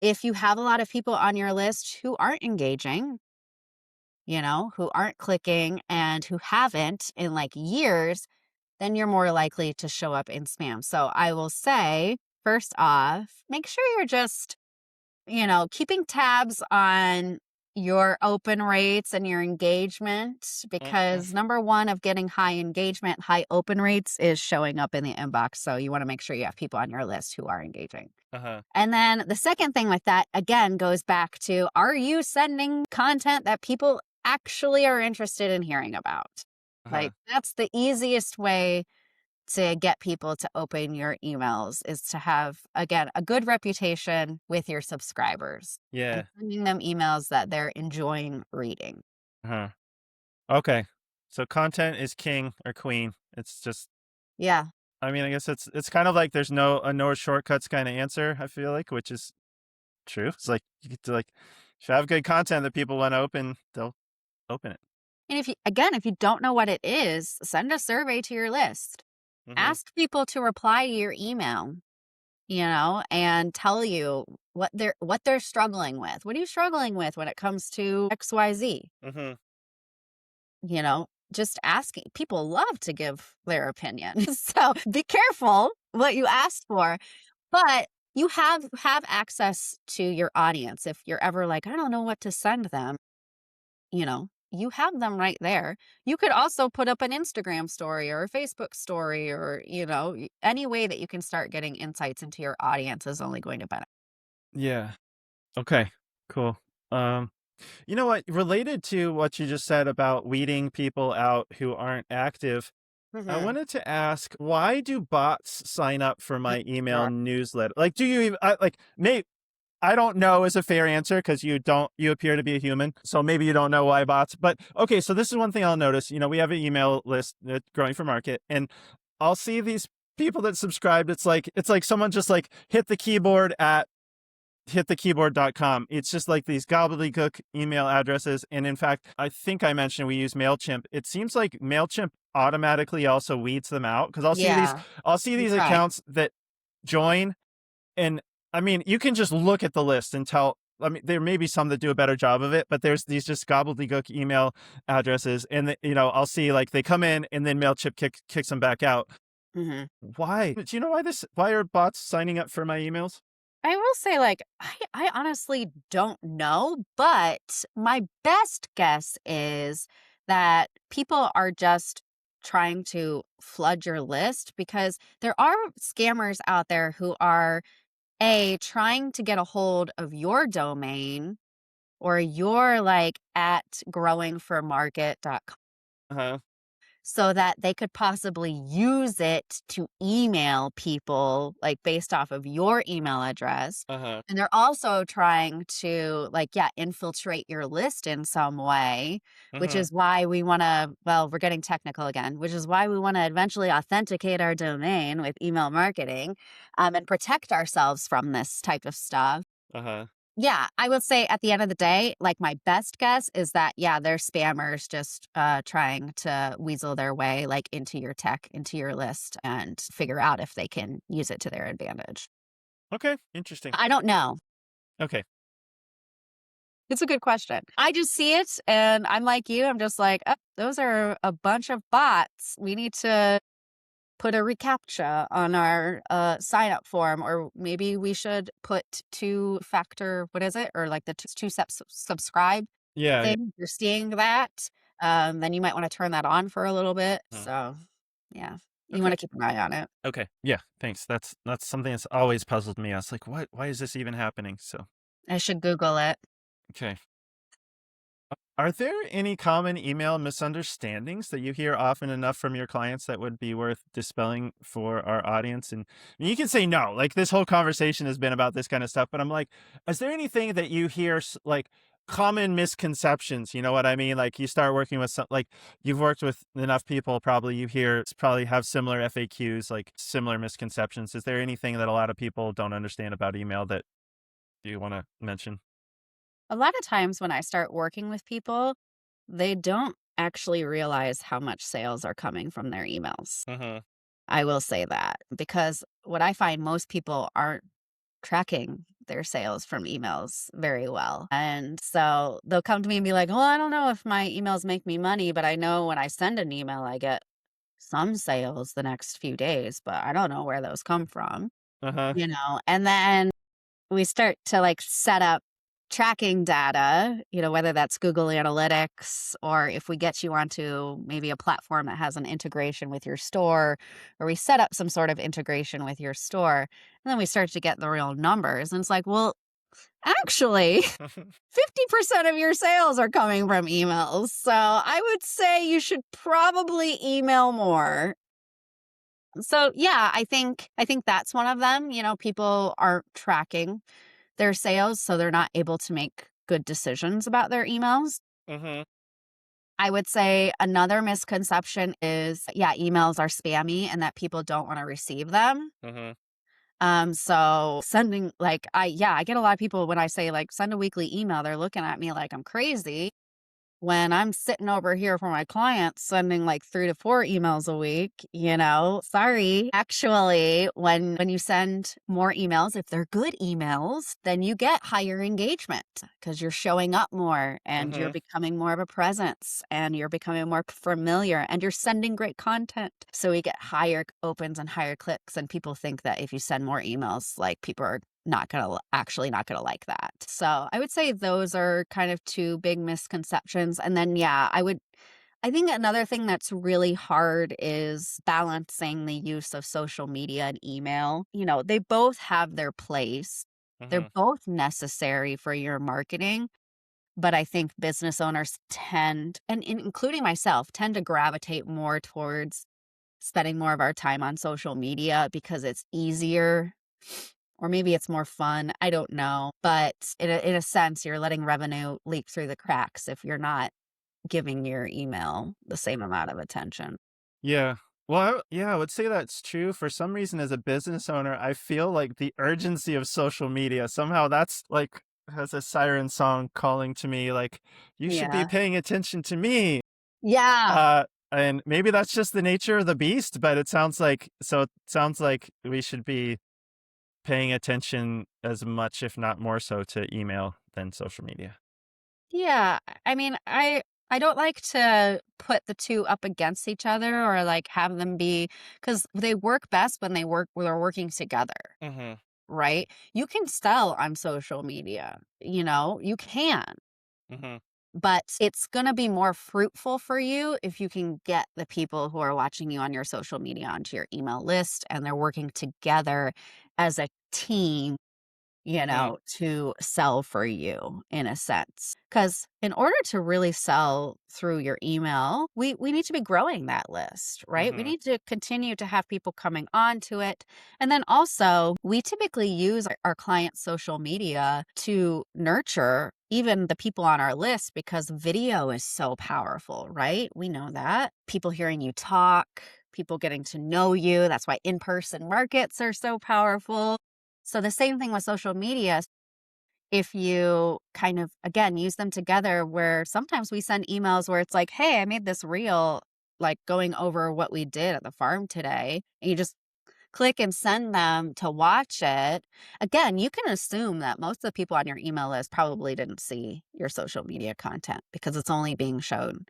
If you have a lot of people on your list who aren't engaging, you know, who aren't clicking and who haven't in like years, then you're more likely to show up in spam. So I will say, first off, make sure you're just, you know, keeping tabs on your open rates and your engagement, Mm-hmm. because number one of getting high engagement, high open rates is showing up in the inbox. So you want to make sure you have people on your list who are engaging. Uh-huh. And then the second thing with that, again, goes back to, are you sending content that people actually are interested in hearing about? Uh-huh. Like, that's the easiest way to get people to open your emails, is to have, again, a good reputation with your subscribers and Yeah. sending them emails that they're enjoying reading. Uh-huh. Okay. So content is king or queen. It's just, Yeah. I mean, I guess it's kind of like there's no shortcuts kind of answer, I feel like, which is true. It's like you get to like, if you have good content that people want to open, they'll open it. And if you don't know what it is, send a survey to your list. Mm-hmm. Ask people to reply to your email, you know, and tell you what they're struggling with. What are you struggling with when it comes to XYZ? Mm-hmm. You know, just asking. People love to give their opinion. So be careful what you ask for, but you have access to your audience. If you're ever like, I don't know what to send them, you know, you have them right there. You could also put up an Instagram story or a Facebook story, or, you know, any way that you can start getting insights into your audience is only going to benefit. Yeah. Okay. Cool. You know what? Related to what you just said about weeding people out who aren't active, I Mm-hmm. wanted to ask, why do bots sign up for my email Sure. newsletter? Like, do you even I don't know is a fair answer because you appear to be a human. So maybe you don't know why bots, but okay. So this is one thing I'll notice, we have an email list that's growing for market, and I'll see these people that subscribed. It's like someone just like hit the keyboard at hitthekeyboard.com. It's just like these gobbledygook email addresses. And in fact, I think I mentioned we use MailChimp. It seems like MailChimp automatically also weeds them out, because Yeah. I'll see these Right. accounts that join, and I mean, you can just look at the list and tell. I mean, there may be some that do a better job of it, but there's these just gobbledygook email addresses, and I'll see like they come in and then MailChimp kicks them back out. Mm-hmm. Why? Do you know why are bots signing up for my emails? I will say, like, I honestly don't know, but my best guess is that people are just trying to flood your list, because there are scammers out there who are trying to get a hold of your domain, or your like at growingformarket.com, Uh-huh. so that they could possibly use it to email people like based off of your email address. Uh-huh. And they're also trying to like, yeah, infiltrate your list in some way, which Uh-huh. is why we want to, well, we're getting technical again, which is why we want to eventually authenticate our domain with email marketing, and protect ourselves from this type of stuff. Uh-huh. Yeah, I would say at the end of the day, like, my best guess is that, yeah, they're spammers just trying to weasel their way like into your tech, into your list, and figure out if they can use it to their advantage. Okay. Interesting. I don't know. Okay. It's a good question. I just see it and I'm like you. I'm just like, oh, those are a bunch of bots. We need to put a reCAPTCHA on our sign up form, or maybe we should put two-factor, what is it? Or like the two-step subscribe Yeah, yeah. thing. If you're seeing that, then you might want to turn that on for a little bit. Huh. So, yeah, you want Okay. to keep an eye on it. Okay. Yeah, thanks. That's something that's always puzzled me. I was like, what? Why is this even happening? So, I should Google it. okay. Are there any common email misunderstandings that you hear often enough from your clients that would be worth dispelling for our audience? And you can say no, like this whole conversation has been about this kind of stuff, but I'm like, is there anything that you hear like common misconceptions? You know what I mean? Like you start working with some, like you've worked with enough people, probably you hear probably have similar FAQs, like similar misconceptions. Is there anything that a lot of people don't understand about email that you want to mention? A lot of times when I start working with people, they don't actually realize how much sales are coming from their emails. Uh-huh. I will say that because what I find, most people aren't tracking their sales from emails very well. And so they'll come to me and be like, well, I don't know if my emails make me money, but I know when I send an email, I get some sales the next few days, but I don't know where those come from, Uh-huh. and then we start to like set up tracking data, whether that's Google Analytics, or if we get you onto maybe a platform that has an integration with your store, or we set up some sort of integration with your store, and then we start to get the real numbers. And it's like, well, actually, 50% of your sales are coming from emails. So I would say you should probably email more. So yeah, I think that's one of them. People aren't tracking their sales, so they're not able to make good decisions about their emails. Uh-huh. I would say another misconception is, yeah, emails are spammy and that people don't want to receive them. Uh-huh. So sending I get a lot of people when I say like send a weekly email, they're looking at me like I'm crazy. When I'm sitting over here for my clients sending like 3 to 4 emails a week, sorry. Actually, when you send more emails, if they're good emails, then you get higher engagement because you're showing up more and you're Uh-huh. becoming more of a presence and you're becoming more familiar and you're sending great content. So we get higher opens and higher clicks, and people think that if you send more emails, like people are not gonna like that. So I would say those are kind of two big misconceptions. And then I think another thing that's really hard is balancing the use of social media and email. They both have their place. They're Uh-huh. both necessary for your marketing, but I think business owners including myself, tend to gravitate more towards spending more of our time on social media because it's easier, or maybe it's more fun. I don't know. But in a sense, you're letting revenue leak through the cracks if you're not giving your email the same amount of attention. Yeah. Well, yeah, I would say that's true. For some reason, as a business owner, I feel like the urgency of social media, somehow that's like has a siren song calling to me, like, you should be Yeah. paying attention to me. Yeah. Uh, and maybe that's just the nature of the beast, but it sounds like we should be paying attention as much, if not more so, to email than social media. Yeah. I mean, I don't like to put the two up against each other or like have them be, because they work best when they're working together, Mm-hmm. right? You can sell on social media, you can. Mm-hmm. But it's going to be more fruitful for you if you can get the people who are watching you on your social media onto your email list and they're working together as a team, Mm-hmm. to sell for you in a sense. Because in order to really sell through your email, we need to be growing that list, right? We Mm-hmm. need to continue to have people coming onto it. And then also, we typically use our clients' social media to nurture even the people on our list because video is so powerful, right? We know that. People hearing you talk, people getting to know you. That's why in-person markets are so powerful. So the same thing with social media. If you kind of, again, use them together, where sometimes we send emails where it's like, hey, I made this reel, like going over what we did at the farm today. And you just click and send them to watch it. Again, you can assume that most of the people on your email list probably didn't see your social media content because it's only being shown.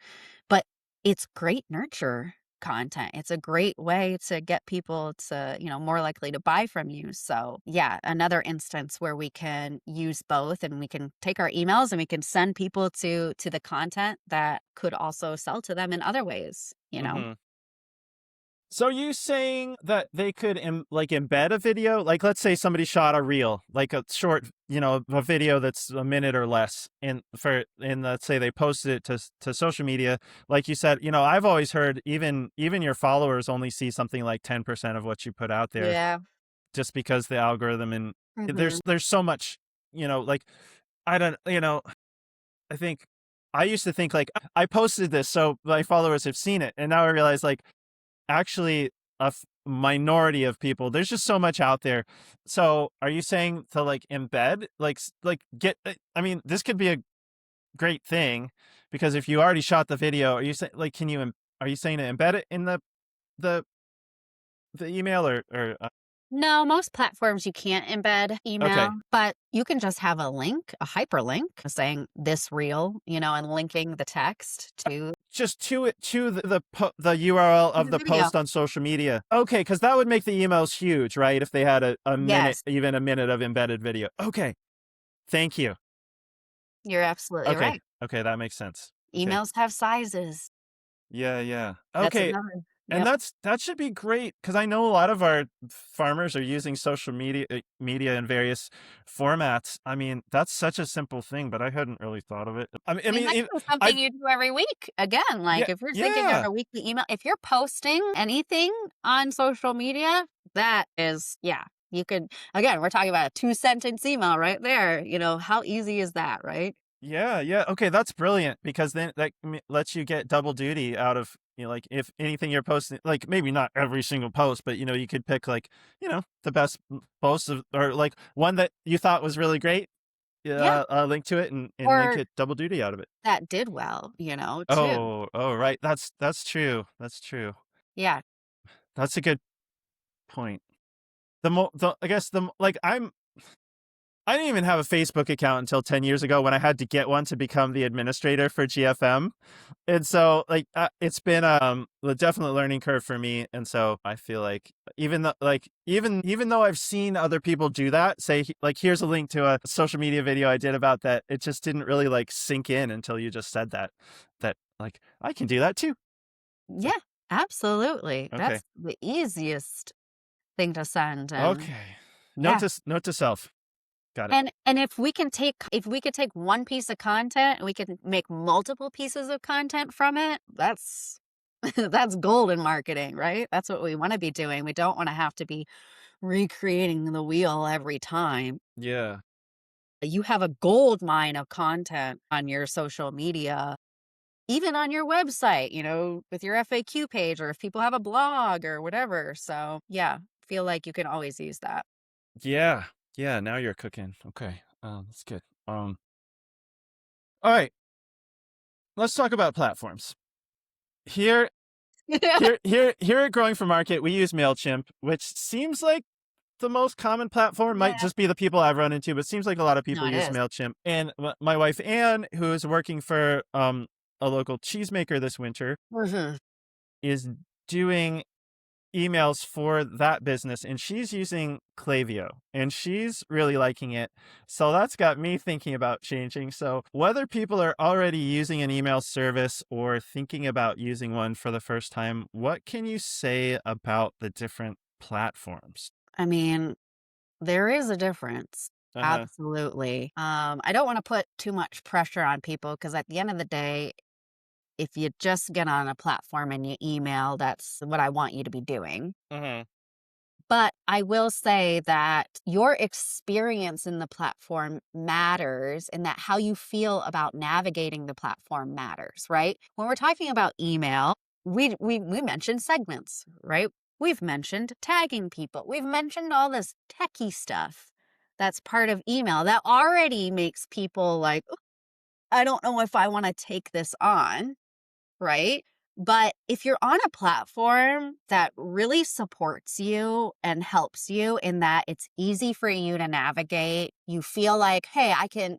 But it's great nurture content. It's a great way to get people to, more likely to buy from you. So, yeah, another instance where we can use both, and we can take our emails and we can send people to the content that could also sell to them in other ways. Hmm. So are you saying that they could embed a video? Like, let's say somebody shot a reel, like a short, a video that's a minute or less, and let's say they posted it to social media. Like you said, I've always heard even your followers only see something like 10% of what you put out there, Yeah. just because the algorithm, and Hmm. there's so much, like I don't, I think I used to think like I posted this so my followers have seen it, and now I realize like actually minority of people. There's just so much out there. So are you saying to like embed, like get? I mean, this could be a great thing, because if you already shot the video, are you saying like are you saying to embed it in the the email or No, most platforms you can't embed email, okay, but you can just have a link, a hyperlink saying this reel, and linking the text to just to it to the URL of the the video. post on social media? Okay, because that would make the emails huge, right? If they had a minute, Yes, even a minute of embedded video. Okay, thank you. you're absolutely Okay. right. Okay, that makes sense. Okay. Emails have sizes. Yeah, yeah. That's Okay. another. And Yep. that should be great, because I know a lot of our farmers are using social media in various formats. I mean, that's such a simple thing, but I hadn't really thought of it. I mean, that could be something I've you do every week. Again, yeah, like if you're thinking of yeah. a weekly email, if you're posting anything on social media, that is, yeah, you could, again, we're talking about a 2 sentence email right there. How easy is that, right? Yeah, yeah. Okay, that's brilliant, because then that lets you get double duty out of, like if anything you're posting, like maybe not every single post, but you could pick like, the best posts or like one that you thought was really great, Yeah. link to it, and then Or get double duty out of it. that did well, too. Oh, right. That's true. That's true. Yeah. That's a good point. I guess like I didn't even have a Facebook account until 10 years ago, when I had to get one to become the administrator for GFM. And so like it's been a definite learning curve for me. And so I feel like even though I've seen other people do that, say like here's a link to a social media video I did about that, it just didn't really like sink in until you just said that like I can do that too. So Yeah, absolutely. okay. That's the easiest thing to send. And Okay. yeah. Note to self. Got it. And if we could take one piece of content and we could make multiple pieces of content from it, that's that's gold in marketing, right? That's what we want to be doing. We don't want to have to be recreating the wheel every time. Yeah. You have a gold mine of content on your social media, even on your website, with your FAQ page, or if people have a blog or whatever. So, yeah, feel like you can always use that. Yeah. Yeah, now you're cooking. Okay. That's good. All right. Let's talk about platforms. Here here at Growing for Market, we use MailChimp, which seems like the most common platform. Might Yeah. just be the people I've run into, but seems like a lot of No, people it use is. MailChimp. And my wife Anne, who is working for a local cheesemaker this winter, Mhm. is doing emails for that business, and she's using Klaviyo and she's really liking it. So that's got me thinking about changing. So whether people are already using an email service or thinking about using one for the first time, what can you say about the different platforms? I mean, there is a difference. Uh-huh. Absolutely. I don't want to put too much pressure on people, because at the end of the day, if you just get on a platform and you email, that's what I want you to be doing. Uh-huh. But I will say that your experience in the platform matters, and that how you feel about navigating the platform matters, right? When we're talking about email, we mentioned segments, right? We've mentioned tagging people. We've mentioned all this techie stuff that's part of email that already makes people like, "Oh, I don't know if I want to take this on," right? But if you're on a platform that really supports you and helps you in that it's easy for you to navigate, you feel like, hey, I can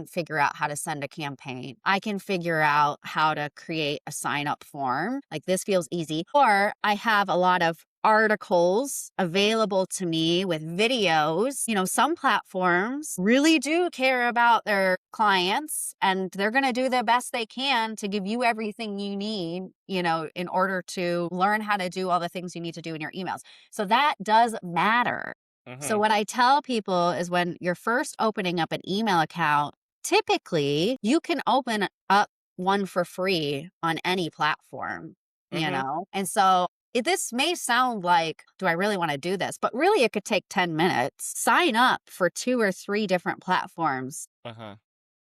figure out how to send a campaign. I can figure out how to create a sign up form. Like this feels easy. Or I have a lot of articles available to me with videos. Some platforms really do care about their clients and they're going to do the best they can to give you everything you need, in order to learn how to do all the things you need to do in your emails. So that does matter. So what I tell people is when you're first opening up an email account, typically you can open up one for free on any platform, And so this may sound like, do I really want to do this? But really, it could take 10 minutes. Sign up for 2 or 3 different platforms.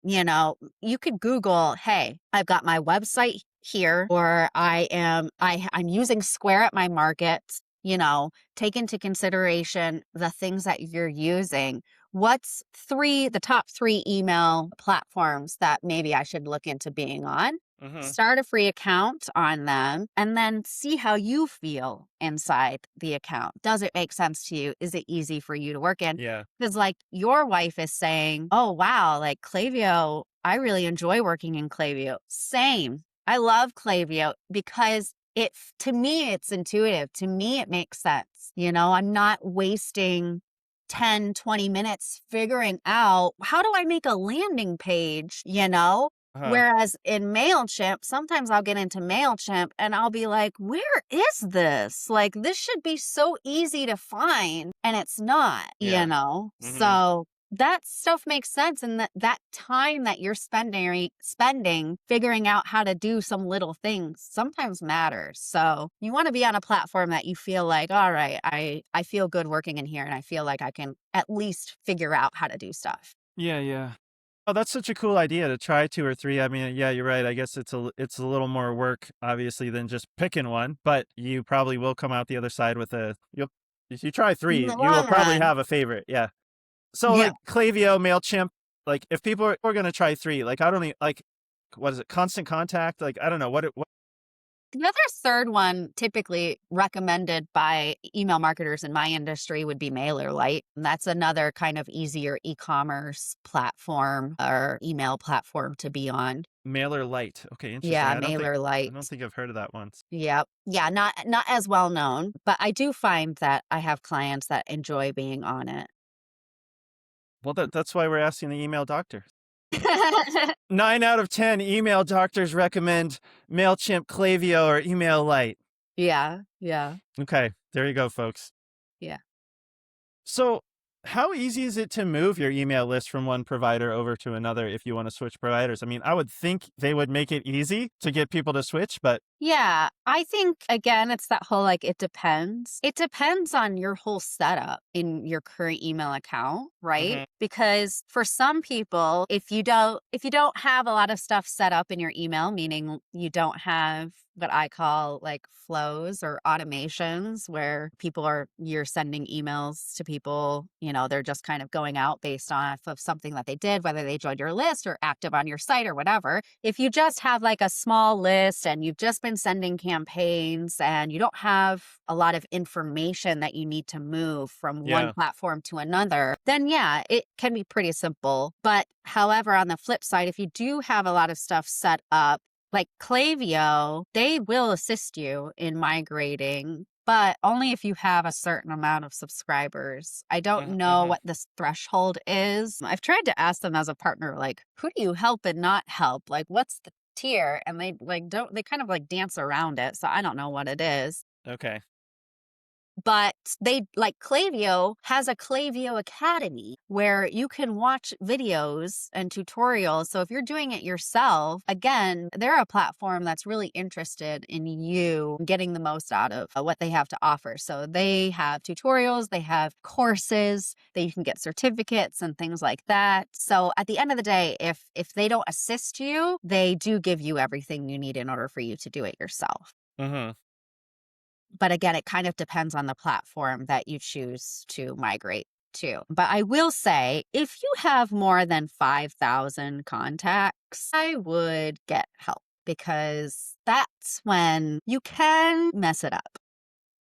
You could Google, hey, I've got my website here, or I'm using Square at my market. Take into consideration the things that you're using. What's the top 3 email platforms that maybe I should look into being on? Start a free account on them and then see how you feel inside the account. Does it make sense to you? Is it easy for you to work in? Yeah. Because like your wife is saying, oh, wow, like Klaviyo, I really enjoy working in Klaviyo. Same. I love Klaviyo because to me, it's intuitive. To me, it makes sense. I'm not wasting 10, 20 minutes figuring out how do I make a landing page, Whereas in MailChimp, sometimes I'll get into MailChimp and I'll be like, where is this? Like, this should be so easy to find. And it's not, So that stuff makes sense. And that time that you're spending figuring out how to do some little things sometimes matters. So you want to be on a platform that you feel like, all right, I feel good working in here and I feel like I can at least figure out how to do stuff. Yeah, yeah. Oh, that's such a cool idea to try 2 or 3. I mean, yeah, you're right. I guess it's a little more work, obviously, than just picking one, but you probably will come out the other side with if you try 3, In the you will long probably run. have a favorite. Yeah. So Yeah. like Klaviyo, MailChimp, like if people are going to try 3, like I don't even, like, what is it? Constant Contact? Like, I don't know what. The other third one typically recommended by email marketers in my industry would be MailerLite. And that's another kind of easier e-commerce platform or email platform to be on. MailerLite. Okay, interesting. Yeah, I don't MailerLite. think I've heard of that once. Yeah. Yeah, not as well known, but I do find that I have clients that enjoy being on it. Well, that's why we're asking the email doctor. 9 out of 10 email doctors recommend MailChimp, Klaviyo, or MailerLite. Yeah. Yeah. Okay, there you go, folks. Yeah. So how easy is it to move your email list from one provider over to another if you want to switch providers? I mean, I would think they would make it easy to get people to switch, but Yeah, I think, again, it's that whole, like, it depends. It depends on your whole setup in your current email account, right? Because for some people, if you don't have a lot of stuff set up in your email, meaning you don't have what I call like flows or automations where you're sending emails to people, they're just kind of going out based off of something that they did, whether they joined your list or active on your site or whatever. If you just have like a small list and you've just been sending campaigns and you don't have a lot of information that you need to move from one platform to another, then yeah, it can be pretty simple. But however, on the flip side, if you do have a lot of stuff set up, like Klaviyo, they will assist you in migrating, but only if you have a certain amount of subscribers. I don't know what this threshold is. I've tried to ask them as a partner, like, who do you help and not help? Like, what's the tier? And they they kind of like dance around it. So I don't know what it is. okay. But Klaviyo has a Klaviyo Academy where you can watch videos and tutorials. So if you're doing it yourself, again, they're a platform that's really interested in you getting the most out of what they have to offer. So they have tutorials, they have courses, that you can get certificates and things like that. So at the end of the day, if they don't assist you, they do give you everything you need in order for you to do it yourself. But again, it kind of depends on the platform that you choose to migrate to. But I will say, if you have more than 5,000 contacts, I would get help. because that's when you can mess it up.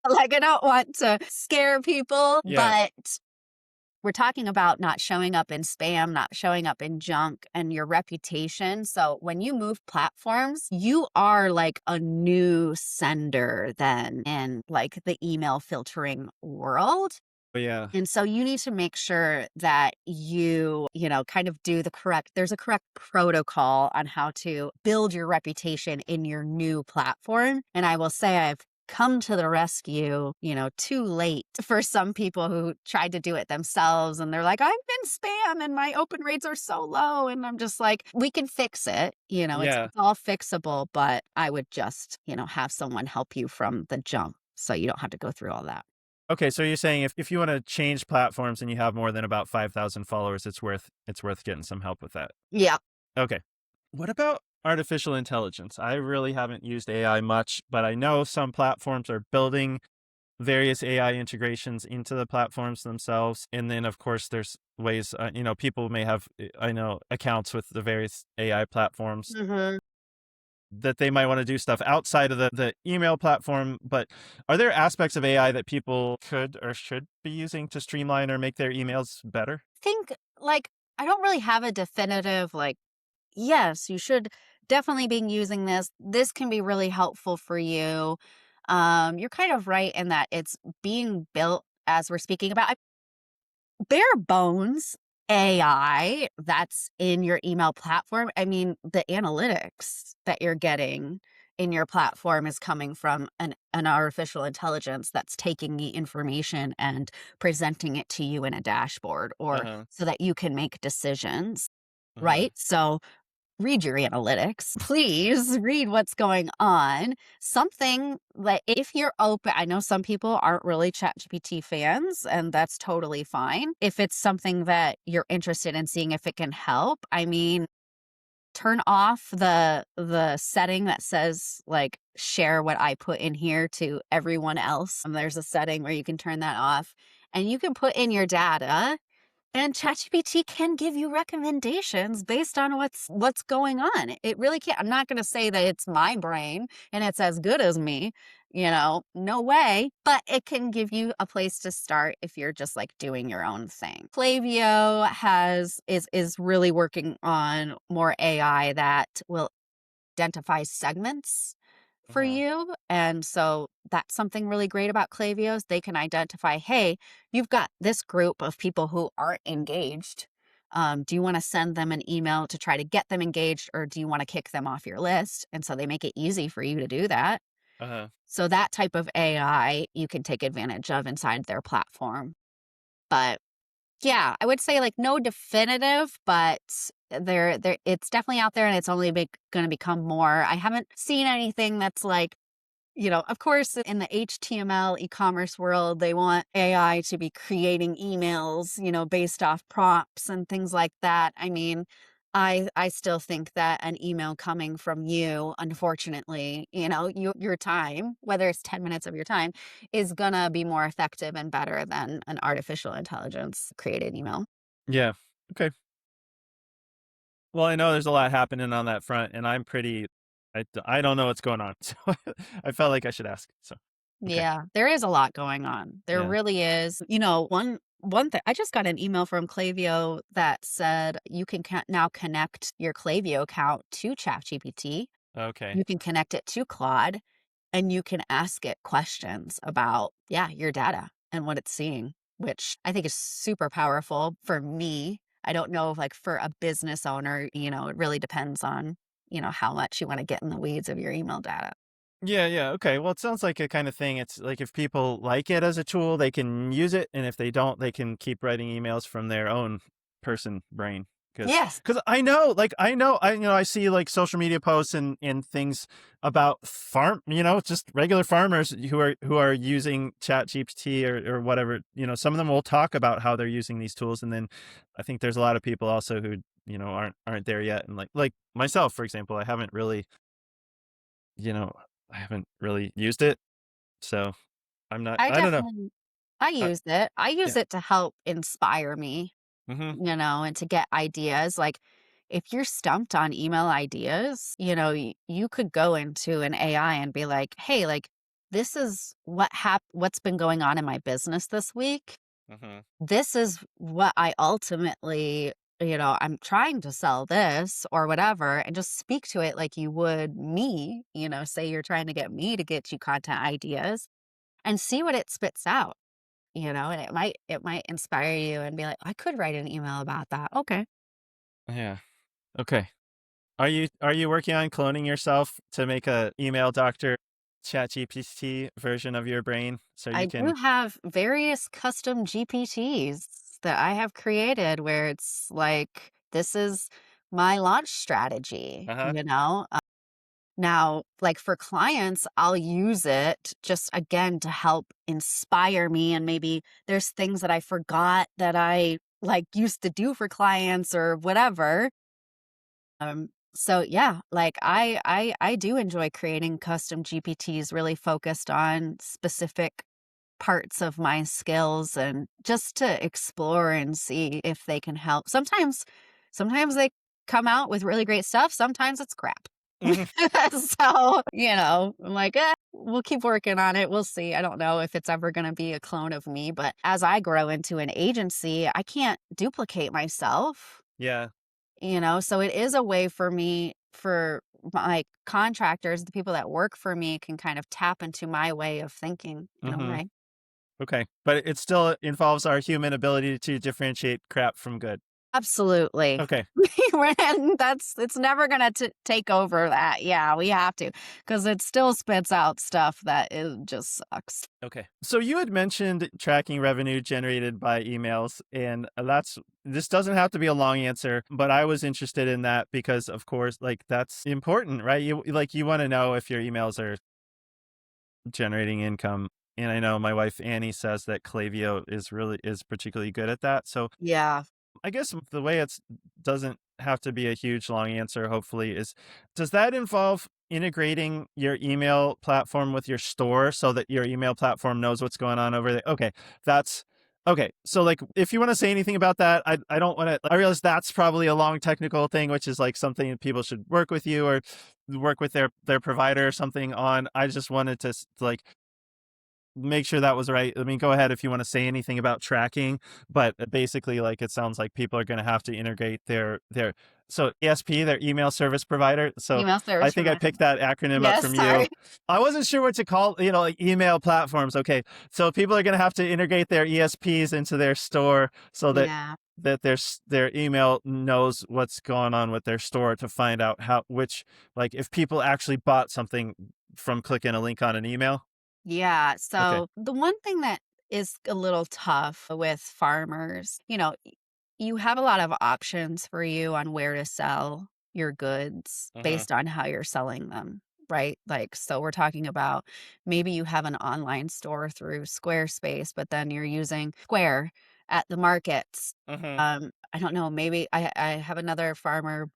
Like, I don't want to scare people, Yeah. but we're talking about not showing up in spam, not showing up in junk, and your reputation. So when you move platforms, you are like a new sender then in like the email filtering world. But yeah. And so you need to make sure that you know, kind of do there's a correct protocol on how to build your reputation in your new platform. And I will say I've come to the rescue, you know, too late for some people who tried to do it themselves. And they're like, I've been spam and my open rates are so low. And I'm just like, we can fix it. You know, Yeah. it's all fixable, but I would just, you know, have someone help you from the jump so you don't have to go through all that. Okay, so you're saying if you want to change platforms and you have more than about 5,000 followers, it's worth getting some help with that. Yeah. Okay. What about artificial intelligence? I really haven't used AI much, but I know some platforms are building various AI integrations into the platforms themselves. And then, of course, there's ways, you know, people may have, I know, accounts with the various AI platforms Mm-hmm. that they might want to do stuff outside of the email platform. But are there aspects of AI that people could or should be using to streamline or make their emails better? Think like I don't really have a definitive like, yes, you should definitely be using this. This can be really helpful for you. You're kind of right in that it's being built as we're speaking about. Bare bones AI that's in your email platform. I mean, the analytics that you're getting in your platform is coming from an artificial intelligence that's taking the information and presenting it to you in a dashboard or Uh-huh. so that you can make decisions, Uh-huh. right? So read your analytics. Please read what's going on. Something that if you're open, I know some people aren't really ChatGPT fans, and that's totally fine. If it's something that you're interested in seeing if it can help, I mean, turn off the setting that says like share what I put in here to everyone else. There's a setting where you can turn that off and you can put in your data and ChatGPT can give you recommendations based on what's going on. It really can. I'm not going to say that it's my brain and it's as good as me, you know, no way, but it can give you a place to start if you're just like doing your own thing. Klaviyo is really working on more AI that will identify segments for Uh-huh. you. And so that's something really great about Klaviyo's. They can identify, hey, you've got this group of people who aren't engaged. Do you want to send them an email to try to get them engaged, or do you want to kick them off your list? And so they make it easy for you to do that. Uh-huh. So that type of AI you can take advantage of inside their platform. But yeah, I would say like no definitive, but there it's definitely out there and it's only going to become more. I haven't seen anything that's like, you know, of course in the HTML e-commerce world, they want AI to be creating emails, you know, based off prompts and things like that. I mean, I still think that an email coming from you, unfortunately, you know, your time, whether it's 10 minutes of your time, is gonna be more effective and better than an artificial intelligence created email. Yeah. Okay. Well, I know there's a lot happening on that front, and I don't know what's going on. So I felt like I should ask. So, okay. Yeah, there is a lot going on. There Yeah. really is. You know, one thing I just got an email from Klaviyo that said you can now connect your Klaviyo account to ChatGPT. Okay. You can connect it to Claude and you can ask it questions about, yeah, your data and what it's seeing, which I think is super powerful for me. I don't know if like for a business owner, you know, it really depends on, you know, how much you want to get in the weeds of your email data. Yeah, yeah. Okay. Well, it sounds like a kind of thing. It's like if people like it as a tool, they can use it, and if they don't, they can keep writing emails from their own person brain. Because Yes. I know, like I see like social media posts and things about just regular farmers who are using Chat GPT or whatever. You know, some of them will talk about how they're using these tools, and then I think there's a lot of people also who aren't there yet, and like myself, for example, you know, I haven't really used it. So I I don't know. definitely I Uh, use it. I use yeah. it to help inspire me, Hmm. you know, and to get ideas. Like if you're stumped on email ideas, you could go into an AI and be like, hey, like, this is what's been going on in my business this week. Mm-hmm. This is what I ultimately, I'm trying to sell this or whatever, and just speak to it like you would me, say you're trying to get me to get you content ideas and see what it spits out, and it might inspire you and be like, I could write an email about that. Okay. Yeah. Okay. Are you working on cloning yourself to make a email doctor ChatGPT version of your brain so you I do can? have various custom GPTs that I have created where it's like, this is my launch strategy, Uh-huh. Now, like for clients, I'll use it just again to help inspire me. And maybe there's things that I forgot that I like used to do for clients or whatever. So yeah, like I do enjoy creating custom GPTs really focused on specific parts of my skills and just to explore and see if they can help. Sometimes they come out with really great stuff, sometimes it's crap. Mhm. So, I'm like, we'll keep working on it. We'll see. I don't know if it's ever going to be a clone of me, but as I grow into an agency, I can't duplicate myself, Yeah. so it is a way for me, for my contractors, the people that work for me can kind of tap into my way of thinking in a Mm-hmm. way. Okay. But it still involves our human ability to differentiate crap from good. Absolutely. Okay. And it's never gonna take over that. Yeah, we have to, because it still spits out stuff that it just sucks. Okay. So you had mentioned tracking revenue generated by emails, and this doesn't have to be a long answer, but I was interested in that because, of course, like that's important, right? You want to know if your emails are generating income. And I know my wife Annie says that Klaviyo is particularly good at that. So Yeah. I guess the way it's doesn't have to be a huge long answer, hopefully, is does that involve integrating your email platform with your store so that your email platform knows what's going on over there? Okay, that's okay. So like if you want to say anything about that, I don't want to, I realize that's probably a long technical thing, which is like something that people should work with you or work with their provider or something on. I just wanted to like make sure that was right. I mean, go ahead if you want to say anything about tracking, but basically, like it sounds like people are going to have to integrate their so ESP, their email service provider. So Email I service think I provider. picked that acronym up Yes, from you. sorry. I wasn't sure what to call, like email platforms. Okay, so people are going to have to integrate their ESPs into their store so that Yeah. their email knows what's going on with their store to find out like if people actually bought something from clicking a link on an email. Yeah. Okay. So the one thing that is a little tough with farmers, you have a lot of options for you on where to sell your goods Uh-huh. based on how you're selling them, right? Like, so we're talking about maybe you have an online store through Squarespace, but then you're using Square at the markets. Uh-huh. I don't know, maybe I have another farmer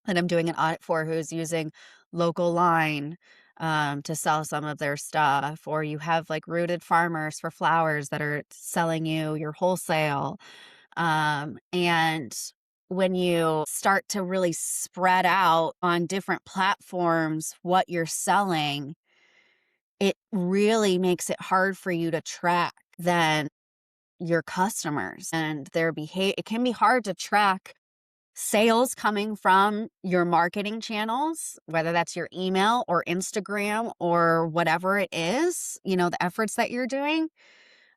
that I'm doing an audit for who's using local line to sell some of their stuff, or you have like rooted farmers for flowers that are selling you your wholesale. And when you start to really spread out on different platforms what you're selling, it really makes it hard for you to track then your customers and their behavior. It can be hard to track sales coming from your marketing channels, whether that's your email or Instagram or whatever it is, the efforts that you're doing.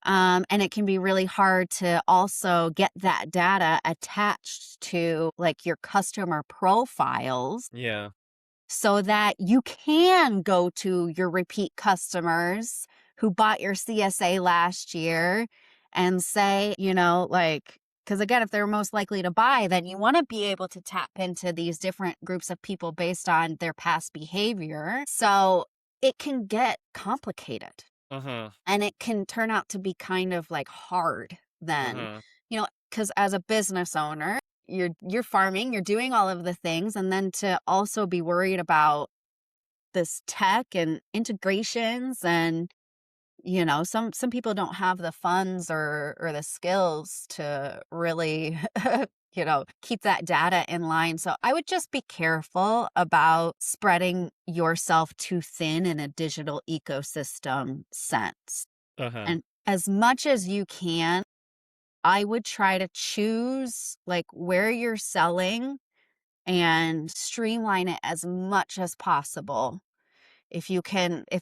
And it can be really hard to also get that data attached to like your customer profiles Yeah. so that you can go to your repeat customers who bought your CSA last year and say, like, because again, if they're most likely to buy, then you want to be able to tap into these different groups of people based on their past behavior. So it can get complicated Uh-huh. and it can turn out to be kind of like hard then, Uh-huh. because as a business owner, you're farming, you're doing all of the things, and then to also be worried about this tech and integrations and some people don't have the funds or the skills to really keep that data in line. So I would just be careful about spreading yourself too thin in a digital ecosystem sense. Uh-huh. And as much as you can, I would try to choose like where you're selling and streamline it as much as possible. If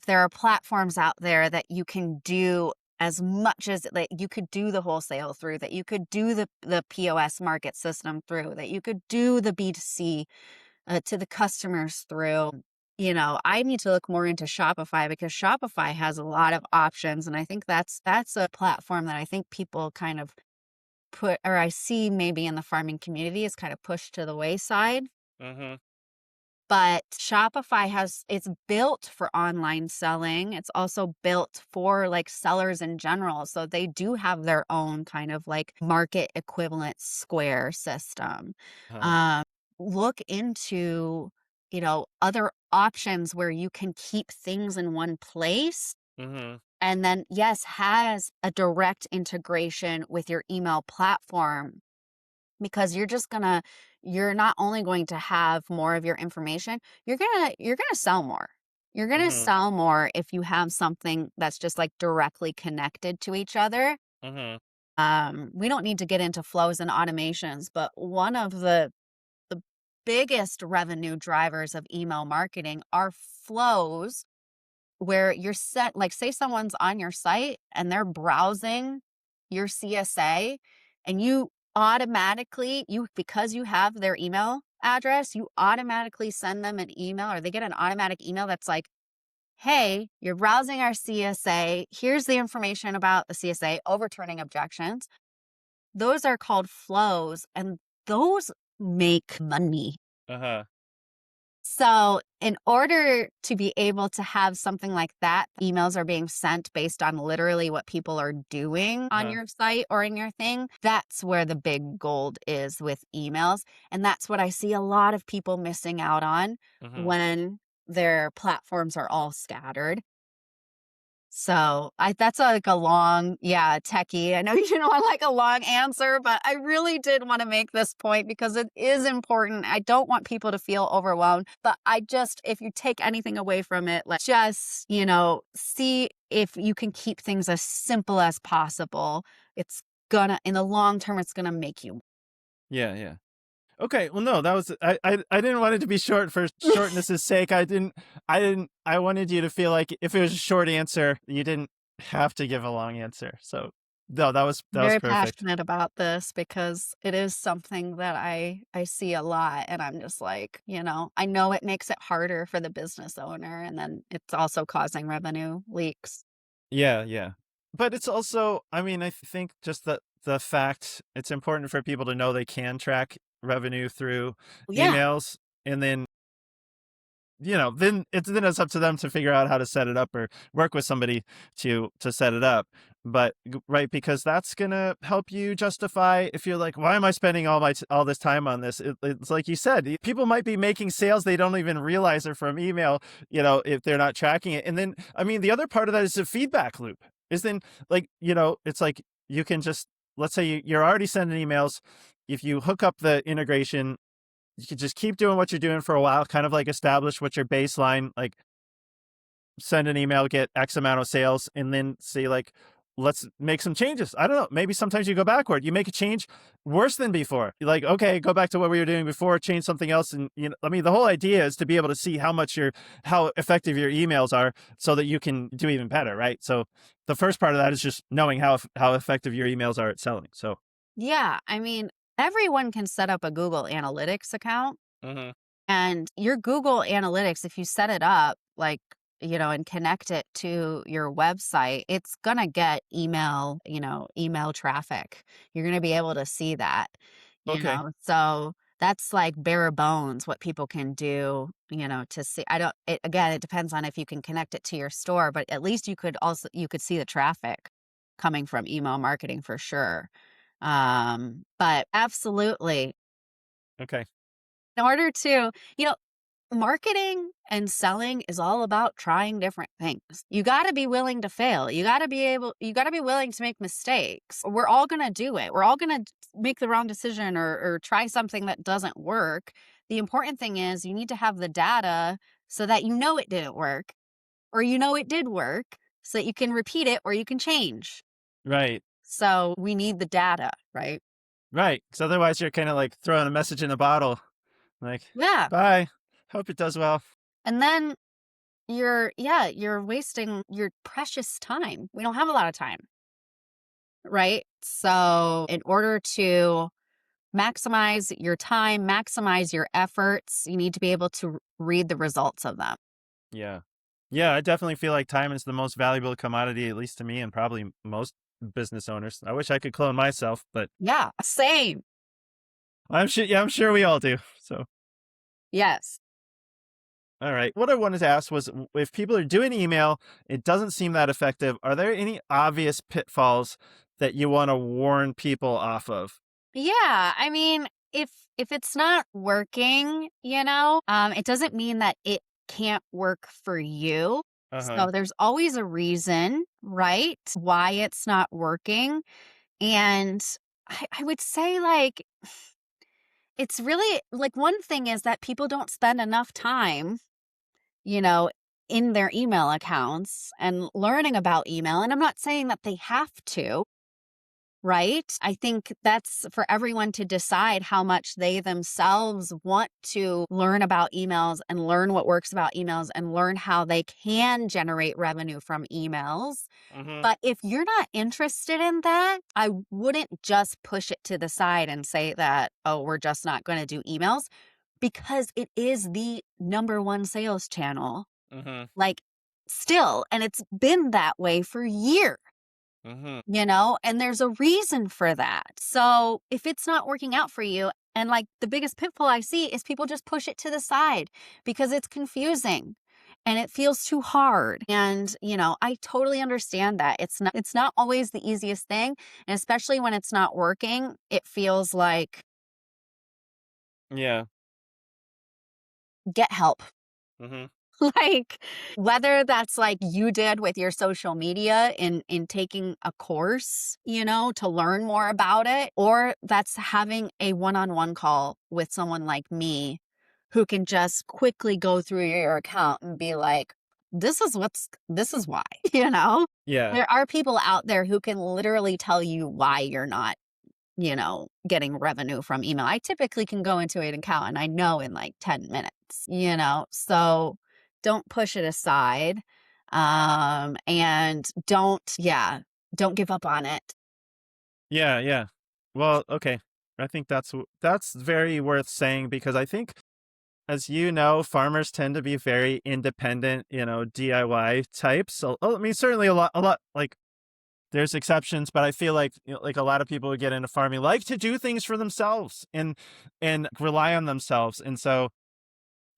there are platforms out there that you can do as much as like you could do the wholesale through, that you could do the POS market system through, that you could do the B2C to the customers through. I need to look more into Shopify because Shopify has a lot of options, and I think that's a platform that I think people kind of or I see maybe in the farming community is kind of pushed to the wayside. Uh-huh. But Shopify it's built for online selling. It's also built for like sellers in general. So they do have their own kind of like market equivalent Square system. Uh-huh. Um, Look into, other options where you can keep things in one place. Uh-huh. And then, yes, has a direct integration with your email platform, because you're not only going to have more of your information, you're gonna sell more. You're gonna Uh-huh. sell more if you have something that's just like directly connected to each other. Uh-huh. We don't need to get into flows and automations, but one of the biggest revenue drivers of email marketing are flows where you're set, like say someone's on your site and they're browsing your CSA, and because you have their email address, you automatically send them an email, or they get an automatic email that's like, hey, you're browsing our CSA. Here's the information about the CSA, overturning objections. Those are called flows, and those make money. Uh-huh. So in order to be able to have something like that, emails are being sent based on literally what people are doing on Uh-huh. your site or in your thing. That's where the big gold is with emails. And that's what I see a lot of people missing out on Uh-huh. when their platforms are all scattered. So that's like a long, techie. I know you didn't want like a long answer, but I really did want to make this point because it is important. I don't want people to feel overwhelmed, but if you take anything away from it, like just, see if you can keep things as simple as possible. In the long term, it's gonna make you. Yeah, yeah. Okay, well, no, that was I didn't want it to be short for shortness' sake. I wanted you to feel like if it was a short answer, you didn't have to give a long answer. So no, that was Very perfect. passionate about this because it is something that I see a lot, and I'm just like, I know it makes it harder for the business owner, and then it's also causing revenue leaks. Yeah, yeah. But it's also, I mean, I think just the fact it's important for people to know they can track revenue through Yeah. emails, and then then it's up to them to figure out how to set it up or work with somebody to set it up. But right, because that's gonna help you justify if you're like, why am I spending all this time on this? It's like you said, people might be making sales they don't even realize are from email. If they're not tracking it. And then I mean, the other part of that is the feedback loop. Is then like it's like you can just, let's say you're already sending emails. If you hook up the integration, you can just keep doing what you're doing for a while, kind of like establish what your baseline, like send an email, get X amount of sales, and then say like, let's make some changes. I don't know. Maybe sometimes you go backward. You make a change worse than before. You're like, okay, go back to what we were doing before, change something else. And I mean, the whole idea is to be able to see how effective your emails are so that you can do even better. Right. So the first part of that is just knowing how effective your emails are at selling. So, Yeah, I mean, everyone can set up a Google Analytics account. uh-huh. And your Google Analytics, if you set it up, like, and connect it to your website, it's going to get email traffic. You're going to be able to see that, Okay. So that's like bare bones what people can do, to see. Again, it depends on if you can connect it to your store, but at least you could see the traffic coming from email marketing for sure. But absolutely, Okay. in order to, marketing and selling is all about trying different things. You got to be willing to fail. You got to be willing to make mistakes. We're all going to do it. We're all going to make the wrong decision or try something that doesn't work. The important thing is you need to have the data so that you know it didn't work or you know it did work so that you can repeat it or you can change. Right. So we need the data, right? Right. Because otherwise you're kind of like throwing a message in a bottle. Like, Yeah. bye. Hope it does well. And then you're wasting your precious time. We don't have a lot of time, right? So in order to maximize your time, maximize your efforts, you need to be able to read the results of them. Yeah. Yeah, I definitely feel like time is the most valuable commodity, at least to me and probably most business owners. I wish I could clone myself, but Yeah, same. I'm sure we all do. So, Yes. all right. What I wanted to ask was if people are doing email, it doesn't seem that effective. Are there any obvious pitfalls that you want to warn people off of? Yeah, I mean, if it's not working, it doesn't mean that it can't work for you. Uh-huh. So there's always a reason, right, why it's not working. And I would say, like, it's really like one thing is that people don't spend enough time, you know, in their email accounts and learning about email. And I'm not saying that they have to, right? I think that's for everyone to decide how much they themselves want to learn about emails and learn what works about emails and learn how they can generate revenue from emails. Mm-hmm. But if you're not interested in that, I wouldn't just push it to the side and say that, oh, we're just not going to do emails because it is the number one sales channel, Mm-hmm. like still, and it's been that way for years. Mm-hmm. And there's a reason for that. So if it's not working out for you, and like the biggest pitfall I see is people just push it to the side because it's confusing and it feels too hard. And, I totally understand that. It's not always the easiest thing. And especially when it's not working, it feels like Yeah. get help. Mm-hmm. Like whether that's like you did with your social media in taking a course, to learn more about it, or that's having a one-on-one call with someone like me who can just quickly go through your account and be like, this is why, Yeah. There are people out there who can literally tell you why you're not getting revenue from email. I typically can go into an account and I know in like 10 minutes, so don't push it aside. And don't give up on it. Yeah. Yeah. Well, okay. I think that's very worth saying because I think, as you know, farmers tend to be very independent, DIY types. So, I mean, certainly a lot, like there's exceptions, but I feel like, like a lot of people who get into farming like to do things for themselves and rely on themselves. And so,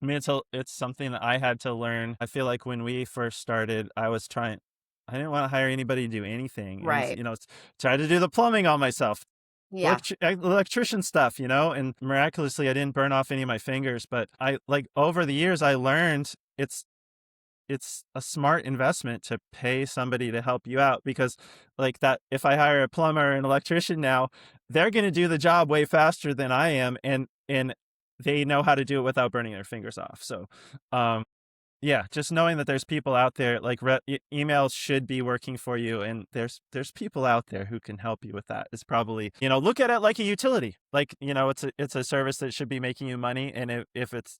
I mean, it's something that I had to learn. I feel like when we first started, I didn't want to hire anybody to do anything. Right. And, try to do the plumbing all myself. Yeah. Electrician stuff, and miraculously I didn't burn off any of my fingers, but over the years I learned it's a smart investment to pay somebody to help you out because like that, if I hire a plumber or an electrician now, they're going to do the job way faster than I am. And they know how to do it without burning their fingers off. So, yeah, just knowing that there's people out there, like emails should be working for you, and there's people out there who can help you with that. It's probably, look at it like a utility, like it's a service that should be making you money, and if it's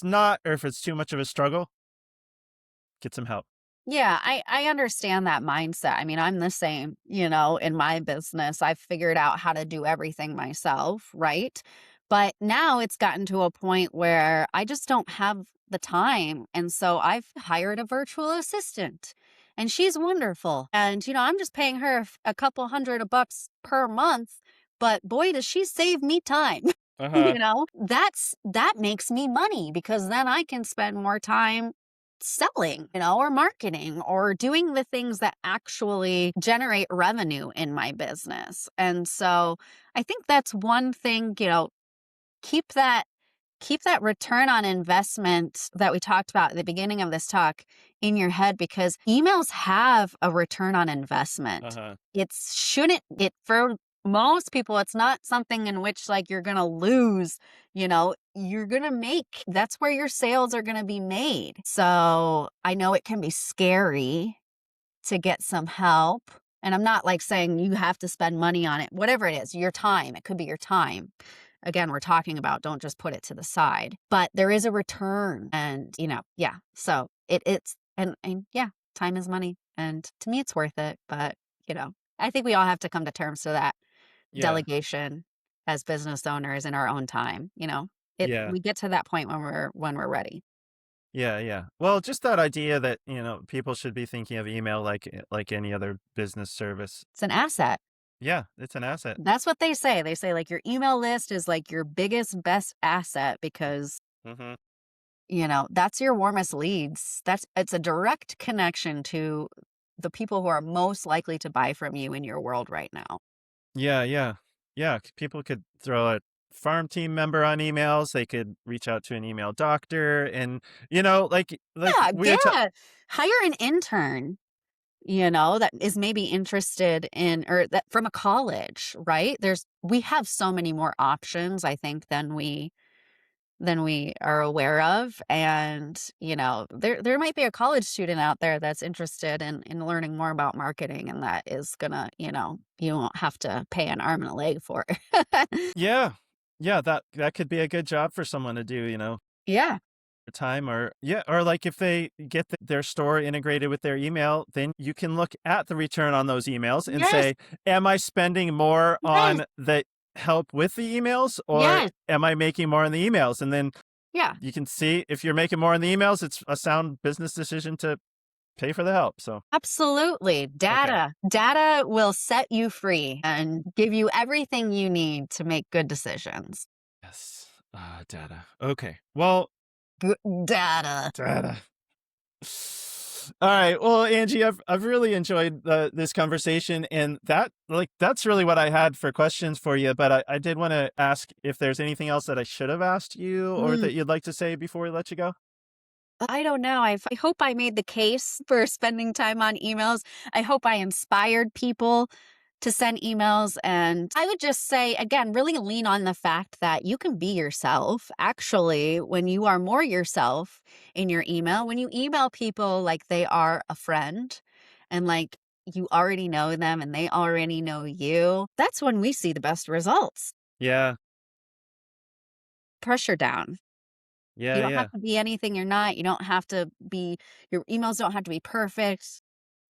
not, or if it's too much of a struggle, get some help. Yeah, I understand that mindset. I mean, I'm the same, in my business. I've figured out how to do everything myself, right? But now it's gotten to a point where I just don't have the time. And so I've hired a virtual assistant and she's wonderful. And, I'm just paying her a couple $100 per month, but boy, does she save me time. Uh-huh. That makes me money because then I can spend more time selling, or marketing or doing the things that actually generate revenue in my business. And so I think that's one thing, keep that keep that return on investment that we talked about at the beginning of this talk in your head, because emails have a return on investment. Uh-huh. For most people, it's not something in which like you're going to lose, you're going to make, that's where your sales are going to be made. So I know it can be scary to get some help. And I'm not like saying you have to spend money on it, whatever it is, your time, it could be your time. Again, we're talking about don't just put it to the side, but there is a return and, yeah. So and yeah, time is money. And to me, it's worth it. But, I think we all have to come to terms to that Yeah. delegation as business owners in our own time. Yeah. We get to that point when we're ready. Yeah, yeah. Well, just that idea that, people should be thinking of email like any other business service. It's an asset. Yeah, it's an asset. That's what they say. They say like your email list is like your biggest, best asset because, Mm-hmm. that's your warmest leads. It's a direct connection to the people who are most likely to buy from you in your world right now. Yeah, yeah. Yeah, people could throw a farm team member on emails. They could reach out to an email doctor and, like Yeah, we were hire an intern, that is maybe interested in, or that from a college, right? We have so many more options, I think, than we are aware of. And, there might be a college student out there that's interested in learning more about marketing, and that is gonna, you won't have to pay an arm and a leg for. Yeah. Yeah, that could be a good job for someone to do, Yeah. time or like if they get their store integrated with their email, then you can look at the return on those emails and Yes. say, am I spending more Yes. on the help with the emails or Yes. am I making more on the emails? And then Yeah. you can see if you're making more on the emails, it's a sound business decision to pay for the help. So Absolutely. Data will set you free and give you everything you need to make good decisions. yes, data. Okay. Well, Data. data. All right. Well, Angie, I've really enjoyed this conversation, and that's really what I had for questions for you. But I did want to ask if there's anything else that I should have asked you or that you'd like to say before we let you go. I don't know. I hope I made the case for spending time on emails. I hope I inspired people to send emails. And I would just say, again, really lean on the fact that you can be yourself. Actually, when you are more yourself in your email, when you email people like they are a friend and like you already know them and they already know you, that's when we see the best results. Yeah. Pressure down. Yeah. You don't Yeah. have to be anything you're not. You don't have to be, your emails don't have to be perfect.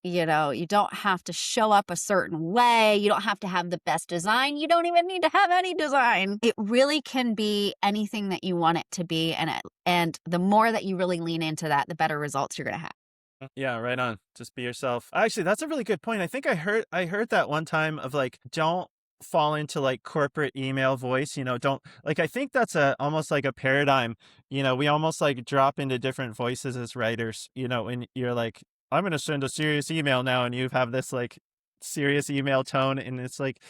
You don't have to show up a certain way. You don't have to have the best design. You don't even need to have any design. It really can be anything that you want it to be. And the more that you really lean into that, the better results you're going to have. Yeah, right on. Just be yourself. Actually, that's a really good point. I think I heard that one time of like, don't fall into like corporate email voice, don't like, I think that's almost like a paradigm, we almost like drop into different voices as writers, when you're like, I'm going to send a serious email now. And you have this like serious email tone. And it's like,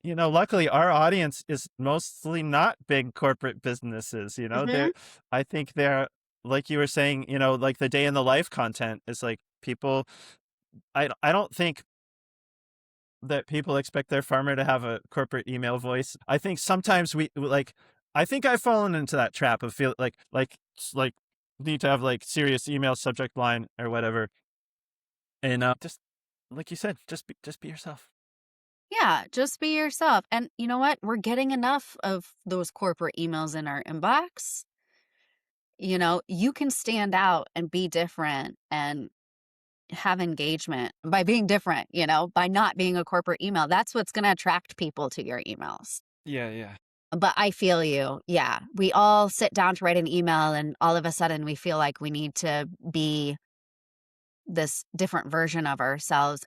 luckily our audience is mostly not big corporate businesses, Mhm. I think they're, like you were saying, like the day in the life content is like people, I don't think that people expect their farmer to have a corporate email voice. I think sometimes I think I've fallen into that trap of feel like need to have like serious email subject line or whatever. And just like you said, just be yourself. Yeah, just be yourself. And you know what? We're getting enough of those corporate emails in our inbox. You can stand out and be different and have engagement by being different, by not being a corporate email. That's what's going to attract people to your emails. Yeah, yeah. But I feel you. Yeah. We all sit down to write an email and all of a sudden we feel like we need to be this different version of ourselves.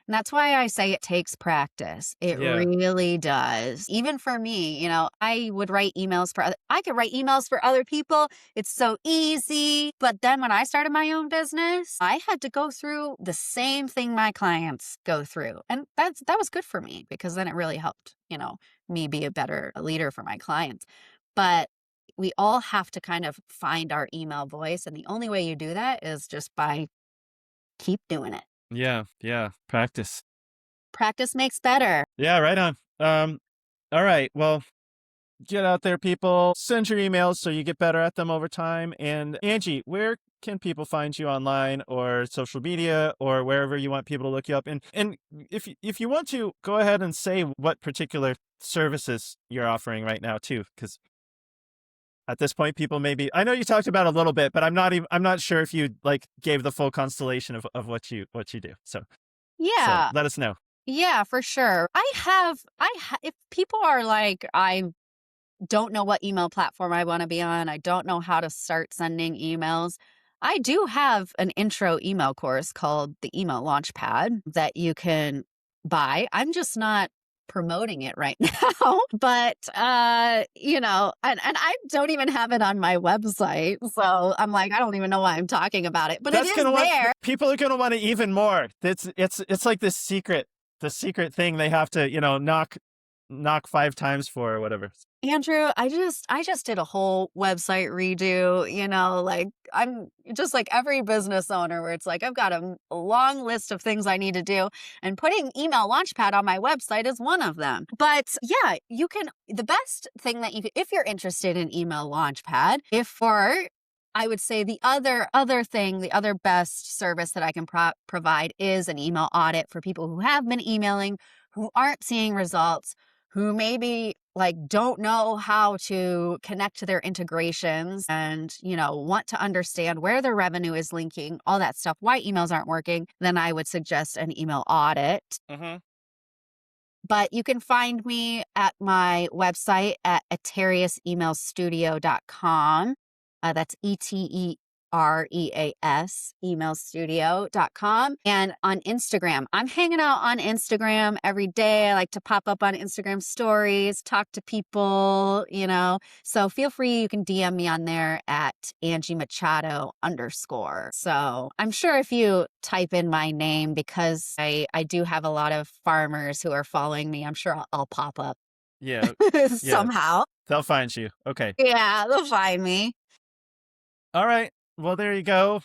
And that's why I say it takes practice. It Yeah. really does. Even for me, I would write emails I could write emails for other people. It's so easy. But then when I started my own business, I had to go through the same thing my clients go through. And that was good for me because then it really helped, me be a better leader for my clients. But we all have to kind of find our email voice. And the only way you do that is just by keep doing it. Yeah. Practice. Practice makes better. Yeah, right on. All right. Well, get out there, people. Send your emails so you get better at them over time. And Angie, where can people find you online or social media or wherever you want people to look you up? And if you want to, go ahead and say what particular services you're offering right now too, because at this point, people maybe, I know you talked about a little bit, but I'm not sure if you like gave the full constellation of what you do. So Yeah. let us know. Yeah, for sure. If people are like, I don't know what email platform I want to be on, I don't know how to start sending emails, I do have an intro email course called the Email Launchpad that you can buy. I'm just not promoting it right now, but and I don't even have it on my website. So I'm like, I don't even know why I'm talking about it, but That's it is there. People are gonna want it even more. It's like this the secret thing they have to, knock 5 times for or whatever. Andrew, I just did a whole website redo, like I'm just like every business owner where it's like I've got a long list of things I need to do, and putting Email Launchpad on my website is one of them. But yeah, the best thing that if you're interested in Email Launchpad, I would say the other best service that I can provide is an email audit for people who have been emailing, who aren't seeing results, who maybe like don't know how to connect to their integrations and, want to understand where their revenue is linking, all that stuff, why emails aren't working, then I would suggest an email audit. Mm-hmm. But you can find me at my website at eteriusemailstudio.com. That's ETEREAS, emailstudio.com. And on Instagram, I'm hanging out on Instagram every day. I like to pop up on Instagram stories, talk to people, So feel free, you can DM me on there at Angie Machado _. So I'm sure if you type in my name, because I do have a lot of farmers who are following me, I'm sure I'll pop up. Yeah. Somehow. They'll find you. Okay. Yeah, they'll find me. All right. Well, there you go.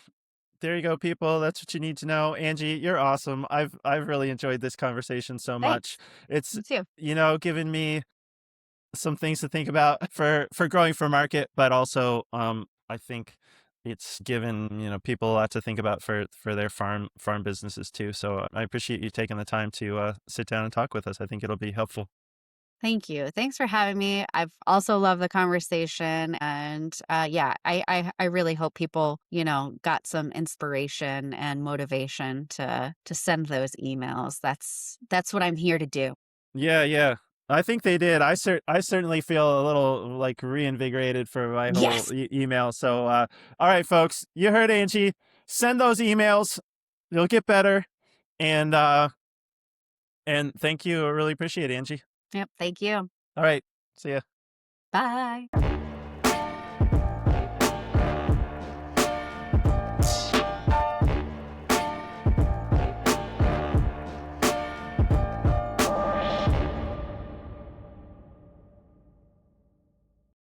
There you go, people. That's what you need to know. Angie, you're awesome. I've really enjoyed this conversation so much. Thanks. It's, Me too. Given me some things to think about for growing for market, but also I think it's given, people a lot to think about for their farm businesses too. So I appreciate you taking the time to sit down and talk with us. I think it'll be helpful. Thank you. Thanks for having me. I've also loved the conversation. And I really hope people, got some inspiration and motivation to send those emails. That's what I'm here to do. Yeah. I think they did. I certainly feel a little like reinvigorated for my whole Yes. email. So, all right, folks, you heard Angie. Send those emails. You'll get better. And thank you. I really appreciate it, Angie. Yep. Thank you. All right. See ya. Bye.